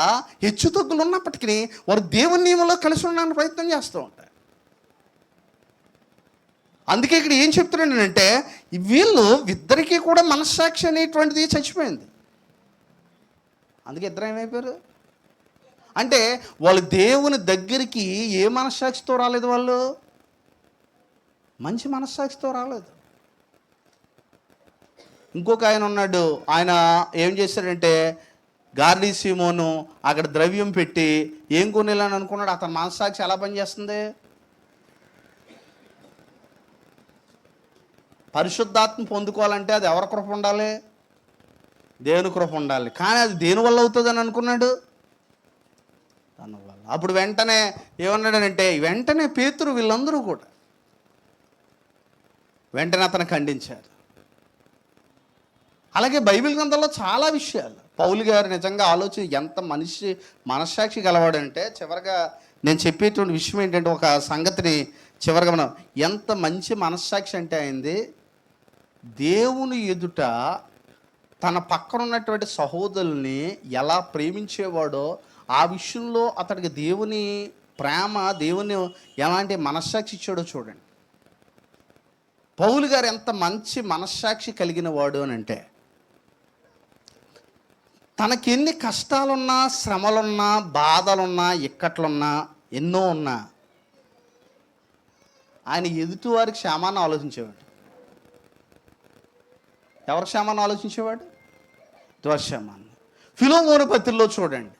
హెచ్చు తగ్గులు ఉన్నప్పటికీ వారు దేవుని నియమంలో కలిసి ఉండడానికి ప్రయత్నం చేస్తూ ఉంటారు. అందుకే ఇక్కడ ఏం చెప్తున్నానంటే, వీళ్ళు ఇద్దరికీ కూడా మనస్సాక్షి అనేటువంటిది చచ్చిపోయింది. అందుకే ఇద్దరు ఏమైపోయారు అంటే, వాళ్ళు దేవుని దగ్గరికి ఏ మనస్సాక్షితో రాలేదు, వాళ్ళు మంచి మనస్సాక్షితో రాలేదు. ఇంకొక ఆయన ఉన్నాడు, ఆయన ఏం చేశాడంటే, గార్లీ సీమోను అక్కడ ద్రవ్యం పెట్టి ఏం కొనేయాలని అనుకున్నాడు. అతని మనస్సాక్షి ఎలా పనిచేస్తుంది? పరిశుద్ధాత్మ పొందుకోవాలంటే అది ఎవరి కృప ఉండాలి? దేవుని కృప ఉండాలి. కానీ అది దేనివల్ల అవుతుందని అనుకున్నాడు, దానివల్ల. అప్పుడు వెంటనే ఏమన్నాడనంటే, వెంటనే పేతురు వీళ్ళందరూ కూడా వెంటనే అతను ఖండించారు. అలాగే బైబిల్ గ్రంథంలో చాలా విషయాలు పౌలు గారు నిజంగా ఆలోచన ఎంత మనిషి మనస్సాక్షి గలవాడంటే, చివరిగా నేను చెప్పేటువంటి విషయం ఏంటంటే, ఒక సంగతిని చివరిగా మనం ఎంత మంచి మనస్సాక్షి అంటే అయింది, దేవుని ఎదుట తన పక్కన ఉన్నటువంటి సహోదరుల్ని ఎలా ప్రేమించేవాడో ఆ విషయంలో అతడికి దేవుని ప్రేమ, దేవుని ఎలాంటి మనస్సాక్షి ఇచ్చాడో చూడండి. పౌలు గారు ఎంత మంచి మనస్సాక్షి కలిగిన వాడు అని అంటే, తనకెన్ని కష్టాలున్నా, శ్రమలున్నా, బాధలున్నా, ఇక్కట్లున్నా, ఎన్నో ఉన్నా ఆయన ఎదుటివారి క్షేమాన్ని ఆలోచించేవాడు. ఎవరి క్షేమాన్ని ఆలోచించేవాడు? ఎదుటి క్షేమాన్ని. ఫిలోమోను పత్రికలో చూడండి,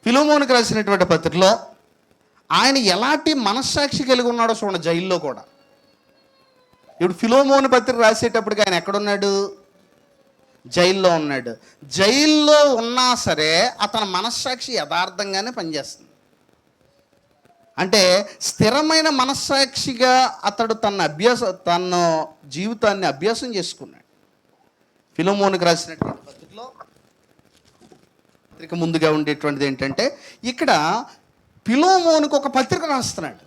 ఫిలోమోనుకు రాసినటువంటి పత్రికలో ఆయన ఎలాంటి మనస్సాక్షి కలిగి ఉన్నాడో చూడండి. జైల్లో కూడా ఇప్పుడు ఫిలోమోను పత్రిక రాసేటప్పటికి ఆయన ఎక్కడున్నాడు? జైల్లో ఉన్నాడు. జైల్లో ఉన్నా సరే అతని మనస్సాక్షి యథార్థంగానే పనిచేస్తుంది. అంటే స్థిరమైన మనస్సాక్షిగా అతడు తన జీవితాన్ని అభ్యాసం చేసుకున్నాడు. ఫిలోమోనుకు రాసినటువంటి పత్రికలో పత్రిక ముందుగా ఉండేటువంటిది ఏంటంటే, ఇక్కడ ఫిలోమోనుకు ఒక పత్రిక రాస్తున్నాడు.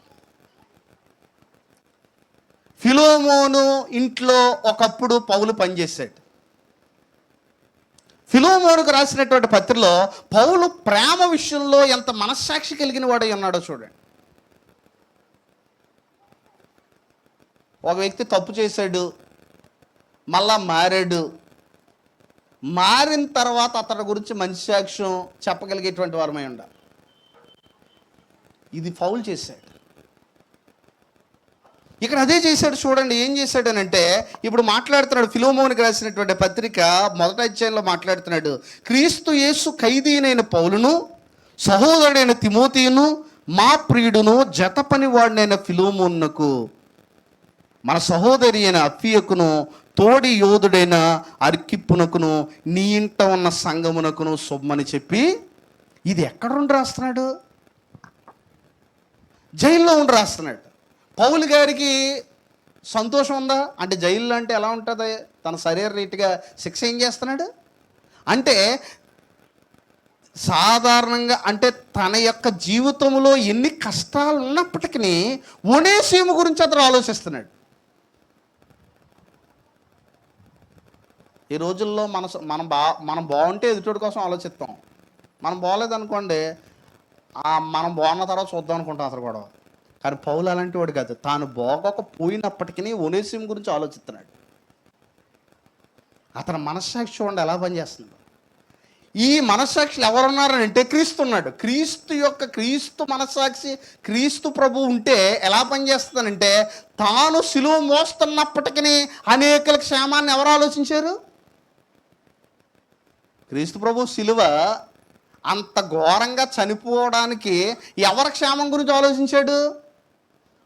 ఫిలోమోను ఇంట్లో ఒకప్పుడు పౌలు పనిచేశాడు. ఫిలోమోనుకు రాసినటువంటి పత్రికలో పౌలు ప్రేమ విషయంలో ఎంత మనస్సాక్షి కలిగిన వాడై ఉన్నాడో చూడండి. ఒక వ్యక్తి తప్పు చేశాడు, మళ్ళా మారాడు, మారిన తర్వాత అతడి గురించి మంచి సాక్ష్యం చెప్పగలిగేటువంటి వారమై ఉండాలి. ఇది పౌలు చేశాడు. ఇక్కడ అదే చేశాడు. చూడండి ఏం చేశాడనంటే, ఇప్పుడు మాట్లాడుతున్నాడు ఫిలోమోనుకు రాసినటువంటి పత్రిక 1వ అధ్యాయంలో మాట్లాడుతున్నాడు. క్రీస్తు యేసు ఖైదీనైన పౌలును, సహోదరుడైన తిమోతియును, మా ప్రియుడును, జత పనివాడినైన ఫిలోమోనుకు, మన సహోదరి అయిన అఫియకును, తోడి యోధుడైన అర్కిప్పునకును, నీ ఇంట ఉన్న సంఘమునకును శుభమని చెప్పి, ఇది ఎక్కడ ఉండి రాస్తున్నాడు? జైల్లో ఉండి రాస్తున్నాడు. పౌలు గారికి సంతోషం ఉందా అంటే, జైల్లో అంటే ఎలా ఉంటుంది? తన శరీర రీతిగా శిక్ష ఏం చేస్తున్నాడు అంటే, సాధారణంగా అంటే తన యొక్క జీవితంలో ఎన్ని కష్టాలు ఉన్నప్పటికీ ఒనేసిము గురించి అతను ఆలోచిస్తున్నాడు. ఈ రోజుల్లో మనం బాగుంటే ఎదుటి కోసం ఆలోచిస్తాం. మనం బాగోలేదనుకోండి, మనం బాగున్న తర్వాత చూద్దాం అనుకుంటాం అసలు కూడా. కానీ పౌలు అలాంటి వాడు కాదు. తాను బాగోకపోయినప్పటికీ ఒనేసిము గురించి ఆలోచిస్తున్నాడు. అతని మనస్సాక్షి చూడండి ఎలా పనిచేస్తుంది. ఈ మనస్సాక్షి ఎవరున్నారని అంటే, క్రీస్తు ఉన్నాడు. క్రీస్తు మనస్సాక్షి, క్రీస్తు ప్రభు ఉంటే ఎలా పనిచేస్తుందంటే, తాను సిలువ మోస్తున్నప్పటికీ అనేకల క్షేమాన్ని ఎవరు ఆలోచించారు? క్రీస్తు ప్రభు సిలువ అంత ఘోరంగా చనిపోవడానికి ఎవరి క్షేమం గురించి ఆలోచించాడు?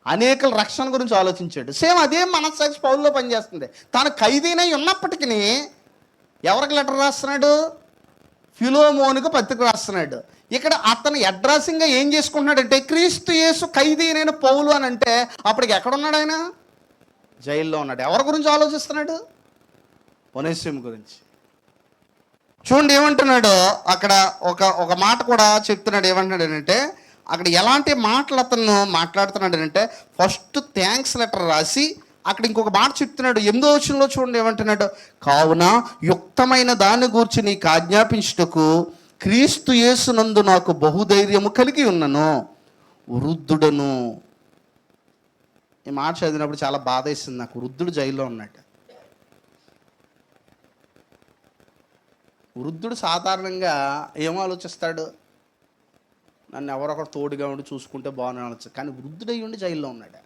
అనేకల రక్షణ గురించి ఆలోచించాడు. సేమ్ అదే మనస్సాక్షి పౌలులో పనిచేస్తుంది. తాను ఖైదీనై ఉన్నప్పటికీ ఎవరికి లెటర్ రాస్తున్నాడు? ఫిలోమోనుకు పత్రిక రాస్తున్నాడు. ఇక్కడ అతను అడ్రస్సింగ్గా ఏం చేసుకుంటున్నాడంటే క్రీస్తు యేసు ఖైదీ నేను పౌలు అని అంటే అప్పటికి ఎక్కడున్నాడు ఆయన? జైల్లో ఉన్నాడు. ఎవరి గురించి ఆలోచిస్తున్నాడు? ఒనేసిము గురించి. చూడండి ఏమంటున్నాడు అక్కడ. ఒక మాట కూడా చెప్తున్నాడు. ఏమంటున్నాడు అక్కడ ఎలాంటి మాటలు అతను మాట్లాడుతున్నాడు అంటే ఫస్ట్ థ్యాంక్స్ లెటర్ రాసి అక్కడ ఇంకొక మాట చెప్తున్నాడు. 8వ వచనంలో చూడండి ఏమంటున్నాడు, కావున యుక్తమైన దాన్ని గూర్చి నీకు ఆజ్ఞాపించుటకు క్రీస్తు యేసునందు నాకు బహుధైర్యము కలిగి ఉన్నను, వృద్ధుడను. ఈ మాట చదివినప్పుడు చాలా బాధ వేసింది నాకు. వృద్ధుడు జైల్లో ఉన్నాడు. వృద్ధుడు సాధారణంగా ఏం ఆలోచిస్తాడు? నన్ను ఎవరొకరు తోడుగా ఉండి చూసుకుంటే బాగుంది ఆలోచిస్తాడు. కానీ వృద్ధుడై ఉండి జైల్లో ఉన్నాడు.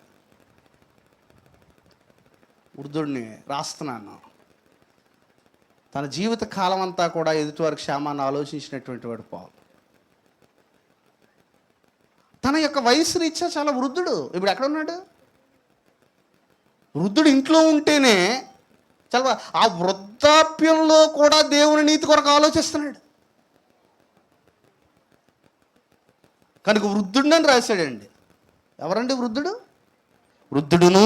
వృద్ధుడిని రాస్తున్నాను. తన జీవిత కాలం అంతా కూడా ఎదుటివారి క్షేమాన్ని ఆలోచించినటువంటి వాడు పౌలు. తన యొక్క వయసు రీత్యా చాలా వృద్ధుడు. ఇప్పుడు ఎక్కడ ఉన్నాడు? వృద్ధుడు ఇంట్లో ఉంటేనే చాలా ఆ వృద్ధాప్యంలో కూడా దేవుని నీతి కొరకు ఆలోచిస్తున్నాడు. కనుక వృద్ధుడిని రాశాడండి. ఎవరండి వృద్ధుడు? వృద్ధుడును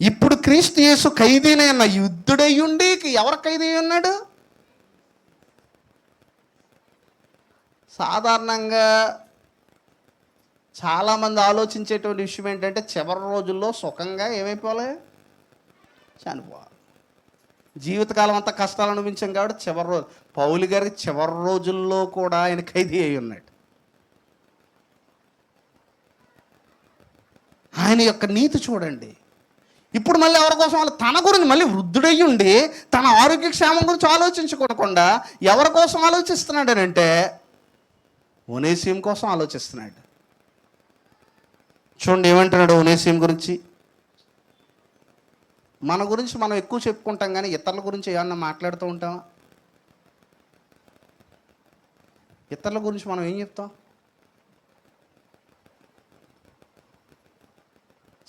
ఇప్పుడు క్రీస్తు యేసు ఖైదీనే అన్న యుద్ధుడయ్యుండి ఎవరు ఖైదీ ఉన్నాడు? సాధారణంగా చాలామంది ఆలోచించేటువంటి విషయం ఏంటంటే చివరి రోజుల్లో సుఖంగా ఏమైపోవాలి? చనిపోవాలి. జీవితకాలం అంతా కష్టాలు అనిపించాం కాబట్టి చివరి రోజు పౌలు గారికి చివరి రోజుల్లో కూడా ఆయన ఖైదీ అయి ఉన్నాడు. ఆయన యొక్క నీతి చూడండి. ఇప్పుడు మళ్ళీ ఎవరి కోసం? వాళ్ళు తన గురించి మళ్ళీ వృద్ధుడయ్యి ఉండి తన ఆరోగ్య క్షేమం గురించి ఆలోచించుకోకుండా ఎవరి కోసం ఆలోచిస్తున్నాడు అంటే ఒనేసిము కోసం ఆలోచిస్తున్నాడు. చూడండి ఏమంటున్నాడు ఒనేసిము గురించి. మన గురించి మనం ఎక్కువ చెప్పుకుంటాం కానీ ఇతరుల గురించి ఏమన్నా మాట్లాడుతూ ఉంటామా? ఇతరుల గురించి మనం ఏం చెప్తాం?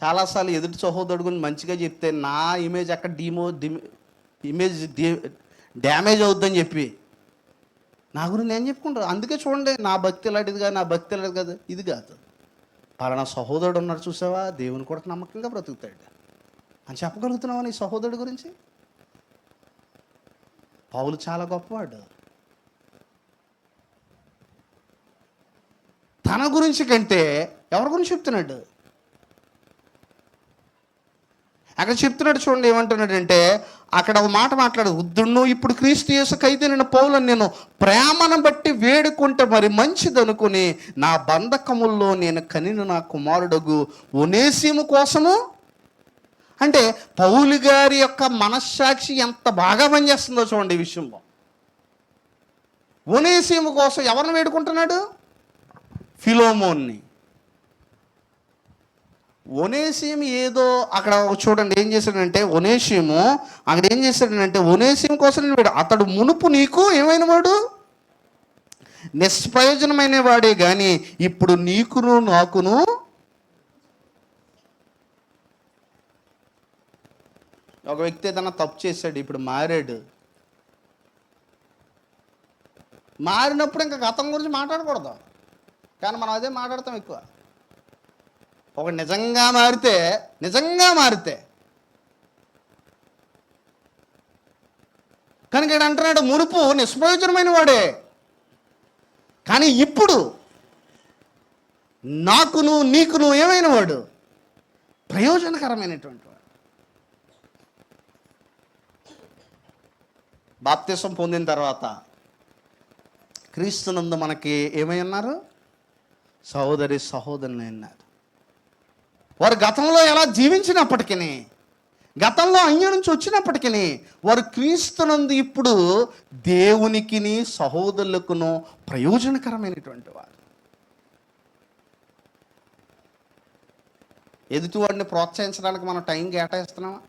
చాలాసార్లు ఎదుటి సహోదరుడు గురించి మంచిగా చెప్తే నా ఇమేజ్ అక్కడ ఇమేజ్ డ్యామేజ్ అవుద్దని చెప్పి నా గురించి నేను చెప్పుకుంటాను. అందుకే చూడండి, నా భక్తి ఇలాంటిది కాదు, నా భక్తి ఇలాంటిది కాదు, ఇది కాదు. పలానా సహోదరుడు ఉన్నాడు చూసావా, దేవుని కూడా నమ్మకంగా బ్రతుకుతాడు అని చెప్పగలుగుతున్నావా నీ సహోదరుడి గురించి? పౌలు చాలా గొప్పవాడు. తన గురించి కంటే ఎవరి గురించి చెప్తున్నాడు? అక్కడ చెప్తున్నాడు. చూడండి ఏమంటున్నాడంటే అక్కడ ఒక మాట మాట్లాడు. వృద్ధుడును ఇప్పుడు క్రీస్తు యేసు ఖైదీ నేను పౌలను నేను ప్రేమను బట్టి వేడుకుంటే మరి మంచిదనుకుని నా బంధకముల్లో నేను కనిన నా కుమారుడగు ఒనేసిము కోసము. అంటే పౌలు గారి యొక్క మనస్సాక్షి ఎంత బాగా పనిచేస్తుందో చూడండి ఈ విషయంలో. ఒనేసిము కోసం ఎవరిని వేడుకుంటున్నాడు? ఫిలోమోన్ని. ఒనేసిము ఏదో అక్కడ చూడండి ఏం చేశాడంటే ఒనేసిము అక్కడ ఏం చేశాడంటే ఒనేసిము కోసం నేను అతడు మునుపు నీకు ఏమైన వాడు? నిష్ప్రయోజనమైన వాడే కానీ ఇప్పుడు నీకును నాకును. ఒక వ్యక్తి ఏదైనా తప్పు చేశాడు, ఇప్పుడు మారాడు. మారినప్పుడు ఇంకా గతం గురించి మాట్లాడకూడదు, కానీ మనం అదే మాట్లాడతాం ఎక్కువ. ఒక నిజంగా మారితే కనుక ఇక్కడ అంటున్నాడు మునుపు నిష్ప్రయోజనమైన వాడే కానీ ఇప్పుడు నాకును నీకును ఏమైన వాడు? ప్రయోజనకరమైనటువంటి వాడు. బాప్తిసం పొందిన తర్వాత క్రీస్తునందు మనకి ఏమై ఉన్నారు? సహోదరులు అన్నారు. వారు గతంలో ఎలా జీవించినప్పటికీ, గతంలో అన్యం నుంచి వచ్చినప్పటికీ వారు క్రీస్తునందు ఇప్పుడు దేవునికిని సహోదరులకును ప్రయోజనకరమైనటువంటి వారు. ఎదుటివాడిని ప్రోత్సహించడానికి మనం టైం కేటాయిస్తున్నామా?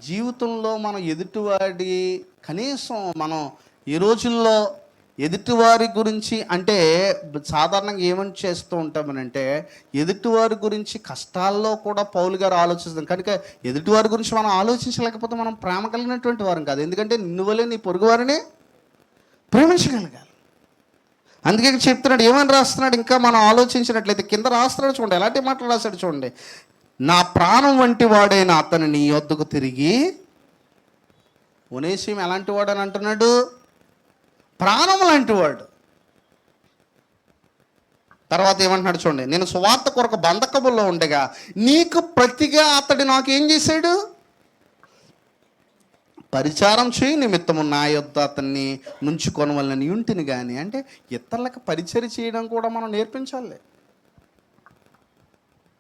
జీవితంలో మనం ఎదుటివాడి కనీసం మనం ఈ రోజుల్లో ఎదుటివారి గురించి అంటే సాధారణంగా ఏమని చేస్తూ ఉంటామనంటే ఎదుటివారి గురించి కష్టాల్లో కూడా పౌలు గారు ఆలోచిస్తాం కనుక ఎదుటివారి గురించి మనం ఆలోచించలేకపోతే మనం ప్రేమ కలిగినటువంటి వారం కాదు. ఎందుకంటే నిన్ను వల్లే నీ పొరుగు వారిని ప్రేమించగలగాలి. అందుకే చెప్తున్నాడు, ఏమని రాస్తున్నాడు, ఇంకా మనం ఆలోచించినట్లయితే కింద రాస్తున్నాడు చూడండి, ఎలాంటి మాటలు రాశాడు చూడండి. నా ప్రాణం వంటి వాడైన అతను నీ యొద్దకు తిరిగి. ఒనేసిము ఎలాంటి వాడు అని అంటున్నాడు? ప్రాణం లాంటి వాడు. తర్వాత ఏమంటున్నాడు చూడండి, నేను సువార్త కొరకు బంధకములో ఉండగా నీకు ప్రతిగా అతడు నాకు ఏం చేశాడు? పరిచారం చేయి నిమిత్తము నా యొద్ద అతన్ని నుంచుకొని వలన యుంటిని కానీ. అంటే ఇతరులకు పరిచయం చేయడం కూడా మనం నేర్పించాలి.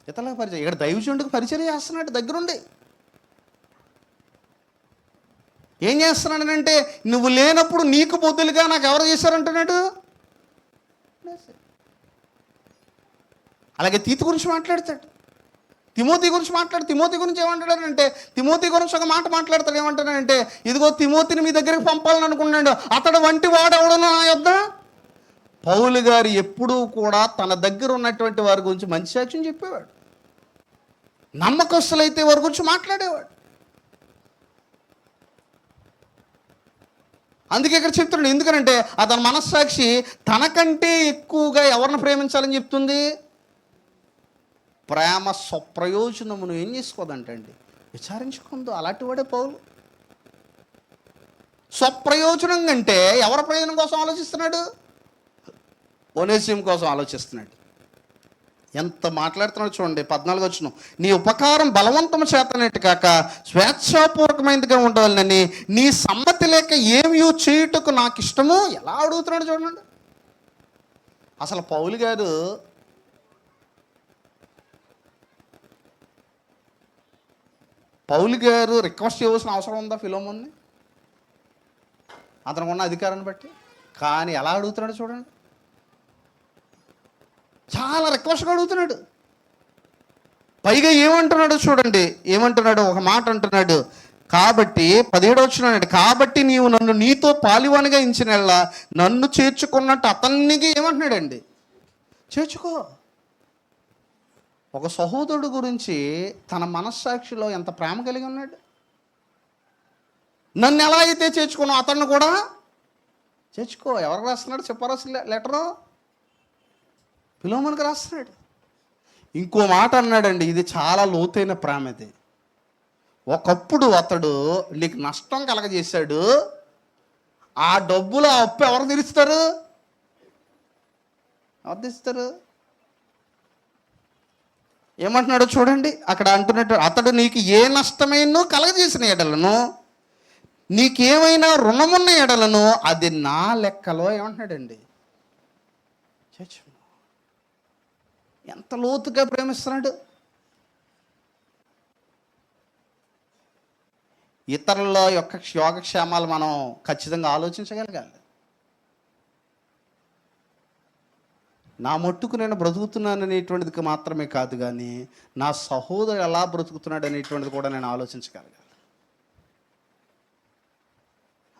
ఇతరులకు పరిచయం, ఇక్కడ దైవజనుడికి పరిచయం చేస్తున్నాడు దగ్గరుండి. ఏం చేస్తున్నాడనంటే నువ్వు లేనప్పుడు నీకు బొద్దులుగా నాకు ఎవరు చేశారంటున్నాడు. అలాగే తీతు గురించి మాట్లాడతాడు, తిమోతి గురించి మాట్లాడు. తిమోతి గురించి ఏమంటాడంటే, తిమోతి గురించి ఒక మాట మాట్లాడతాడు. ఏమంటాడంటే, ఇదిగో తిమోతిని మీ దగ్గరికి పంపాలని అనుకున్నాడు, అతడు వంటి వాడెవడను నా యొద్ద. పౌలు గారు ఎప్పుడూ కూడా తన దగ్గర ఉన్నటువంటి వారి గురించి మంచి సాక్ష్యం చెప్పేవాడు. నమ్మకస్తులైతే వారి గురించి మాట్లాడేవాడు. అందుకే ఇక్కడ చెప్తున్నాడు, ఎందుకనంటే అతని మనస్సాక్షి తనకంటే ఎక్కువగా ఎవరిని ప్రేమించాలని చెప్తుంది. ప్రేమ స్వప్రయోజనమును ఏం చేసుకోదంటండి, విచారించుకుందో. అలాంటి వాడే పౌలు. స్వప్రయోజనం కంటే ఎవరి ప్రయోజనం కోసం ఆలోచిస్తున్నాడు? ఒనేసిము కోసం ఆలోచిస్తున్నాడు. ఎంత మాట్లాడుతున్నాడు చూడండి. 14 వచనం, నీ ఉపకారం బలవంతము చేతనట్టు కాక స్వేచ్ఛాపూర్వకమైనదిగా ఉండవాలని నీ సమ్మతి లేక ఏమీ చేయుటకు నాకు ఇష్టము. ఎలా అడుగుతున్నాడు చూడండి. అసలు పౌలు గారు రిక్వెస్ట్ చేయవలసిన అవసరం ఉందా ఫిలోమోన్ని? అతనికి ఉన్న అధికారాన్ని బట్టి. కానీ ఎలా అడుగుతున్నాడు చూడండి, చాలా రిక్వెస్ట్గా అడుగుతున్నాడు. పైగా ఏమంటున్నాడు చూడండి, ఏమంటున్నాడు, ఒక మాట అంటున్నాడు. కాబట్టి 17 వచనం, కాబట్టి నీవు నన్ను నీతో పాలివానిగా ఎంచినల్లా నన్ను చేర్చుకున్నట్టు అతనికి ఏమంటున్నాడండి, చేర్చుకో. ఒక సహోదరుడు గురించి తన మనస్సాక్షిలో ఎంత ప్రేమ కలిగి ఉన్నాడు. నన్ను ఎలా అయితే చేర్చుకున్నా అతన్ని కూడా చేర్చుకో. ఎవరికి రాస్తున్నాడు? చెప్పారు లెటరు ఫిలోమోనుకి రాస్తున్నాడు. ఇంకో మాట అన్నాడండి, ఇది చాలా లోతైన ప్రేమ. ఇది ఒకప్పుడు అతడు నీకు నష్టం కలగజేశాడు, ఆ డబ్బులు ఆ అప్పు ఎవరు తీరుస్తారు? ఎవరు తీస్తారు? ఏమంటున్నాడో చూడండి. అక్కడ అంటున్నట్టు, అతడు నీకు ఏ నష్టమైనో కలగజేసిన ఎడలను, నీకేమైనా రుణమున్న ఎడలను అది నా లెక్కలో. ఏమంటున్నాడండి, చచ్చు. ఎంత లోతుగా ప్రేమిస్తున్నాడు. ఇతరుల యొక్క యోగక్షేమాలు మనం ఖచ్చితంగా ఆలోచించగలగాలి. నా మట్టుకు నేను బ్రతుకుతున్నాను అనేటువంటిది మాత్రమే కాదు, కానీ నా సహోదరుడు ఎలా బ్రతుకుతున్నాడు అనేటువంటిది కూడా నేను ఆలోచించగలగాలి.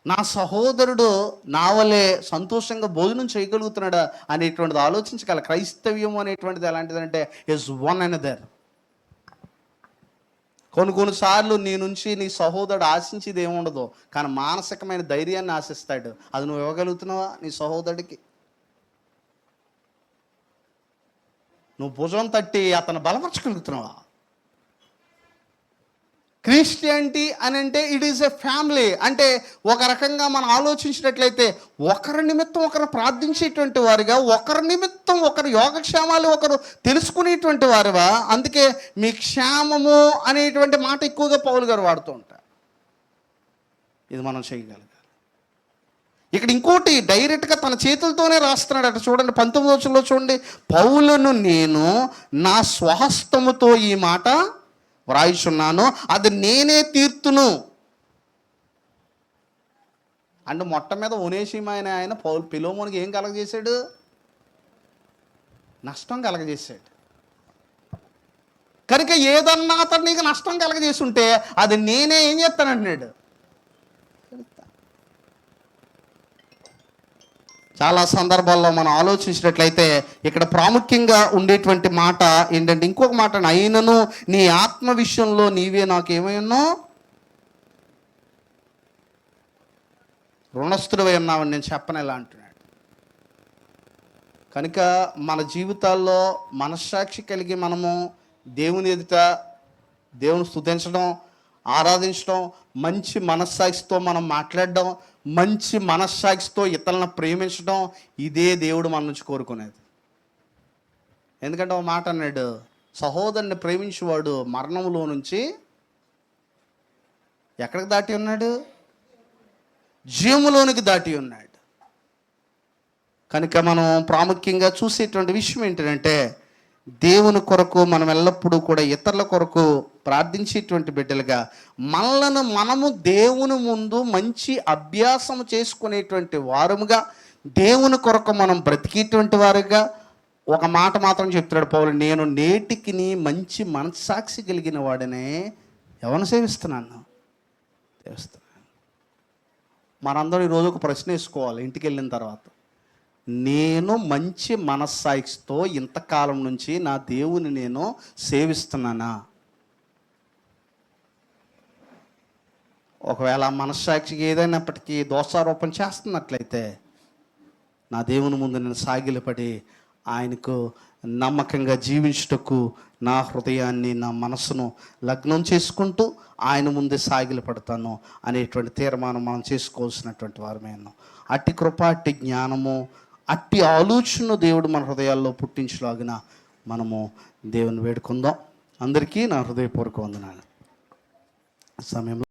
నా సహోదరుడు నా వలే సంతోషంగా భోజనం చేయగలుగుతున్నాడా అనేటువంటిది ఆలోచించగల. క్రైస్తవ్యం అనేటువంటిది ఎలాంటిదంటే ఇస్ వన్ అనదర్. కొన్నిసార్లు నీ నుంచి నీ సహోదరుడు ఆశించేది ఏముండదు, కానీ మానసికమైన ధైర్యాన్ని ఆశిస్తాడు. అది నువ్వు ఇవ్వగలుగుతున్నావా నీ సహోదరుడికి? నువ్వు భుజం తట్టి అతను బలపరచగలుగుతున్నావా? క్రిస్టియానిటీ అని అంటే ఇట్ ఈస్ ఎ ఫ్యామిలీ. అంటే ఒక రకంగా మనం ఆలోచించినట్లయితే ఒకరి నిమిత్తం ఒకరు ప్రార్థించేటువంటి వారుగా, ఒకరి నిమిత్తం ఒకరు యోగక్షేమాలు ఒకరు తెలుసుకునేటువంటి వారుగా. అందుకే మీ క్షేమము అనేటువంటి మాట ఎక్కువగా పౌలు గారు వాడుతూ ఉంటారు. ఇది మనం చేయగలగాలి. ఇక్కడ ఇంకోటి డైరెక్ట్గా తన చేతులతోనే రాస్తున్నాడు. అటు చూడండి 19వ వచనంలో చూడండి, పౌలును నేను నా స్వహస్తముతో ఈ మాట వ్రాయిచున్నాను, అది నేనే తీర్తును. అంటే మొట్ట మీద ఒనేసిము ఆయన ఫిలోమోనుకి ఏం కలగజేశాడు? నష్టం కలగజేశాడు. కనుక ఏదన్నా అతను నీకు నష్టం కలగజేసి ఉంటే అది నేనే ఏం చేస్తానంటున్నాడు. చాలా సందర్భాల్లో మనం ఆలోచించినట్లయితే ఇక్కడ ప్రాముఖ్యంగా ఉండేటువంటి మాట ఏంటంటే, ఇంకొక మాట, అయినను నీ ఆత్మ విషయంలో నీవే నాకేమైనా రుణస్థుడివై ఉన్నావని నేను చెప్పనేలా అంటున్నాడు. కనుక మన జీవితాల్లో మనస్సాక్షి కలిగి మనము దేవుని ఎదుట దేవుని స్తుతించడం, ఆరాధించడం, మంచి మనస్సాక్షితో మనం మాట్లాడడం, మంచి మనస్సాక్షితో ఇతరులను ప్రేమించడం, ఇదే దేవుడు మన నుంచి కోరుకునేది. ఎందుకంటే ఒక మాట అన్నాడు, సహోదరుని ప్రేమించేవాడు మరణంలో నుంచి ఎక్కడికి దాటి ఉన్నాడు? జీవములోనికి దాటి ఉన్నాడు. కనుక మనం ప్రాముఖ్యంగా చూసేటువంటి విషయం ఏంటంటే, దేవుని కొరకు మనం ఎల్లప్పుడూ కూడా ఇతరుల కొరకు ప్రార్థించేటువంటి బిడ్డలుగా, మనలను మనము దేవుని ముందు మంచి అభ్యాసం చేసుకునేటువంటి వారముగా, దేవుని కొరకు మనం బ్రతికేటువంటి వారుగా. ఒక మాట మాత్రం చెప్తున్నాడు పౌలు, నేను నేటికి మంచి మనస్సాక్షి కలిగిన వాడనే ఎవరిని సేవిస్తున్నాను? మనందరం ఈరోజు ఒక ప్రశ్న వేసుకోవాలి ఇంటికి వెళ్ళిన తర్వాత, నేను మంచి మనస్సాక్షితో ఇంతకాలం నుంచి నా దేవుని నేను సేవిస్తున్నానా? ఒకవేళ మనస్సాక్షికి ఏదైనప్పటికీ దోషారోపణ చేస్తున్నట్లయితే, నా దేవుని ముందు నేను సాగిలపడి ఆయనకు నమ్మకంగా జీవించుటకు నా హృదయాన్ని, నా మనసును లగ్నం చేసుకుంటూ ఆయన ముందే సాగిలపడతాను అనేటువంటి తీర్మానం మనం చేసుకోవాల్సినటువంటి వారమే ఉన్నాం. అట్టి కృప, అట్టి జ్ఞానము, అట్టి ఆలోచన దేవుడు మన హృదయాల్లో పుట్టించలాగిన మనము దేవుని వేడుకుందాం. అందరికీ నా హృదయపూర్వక వందనాలు. సమయంలో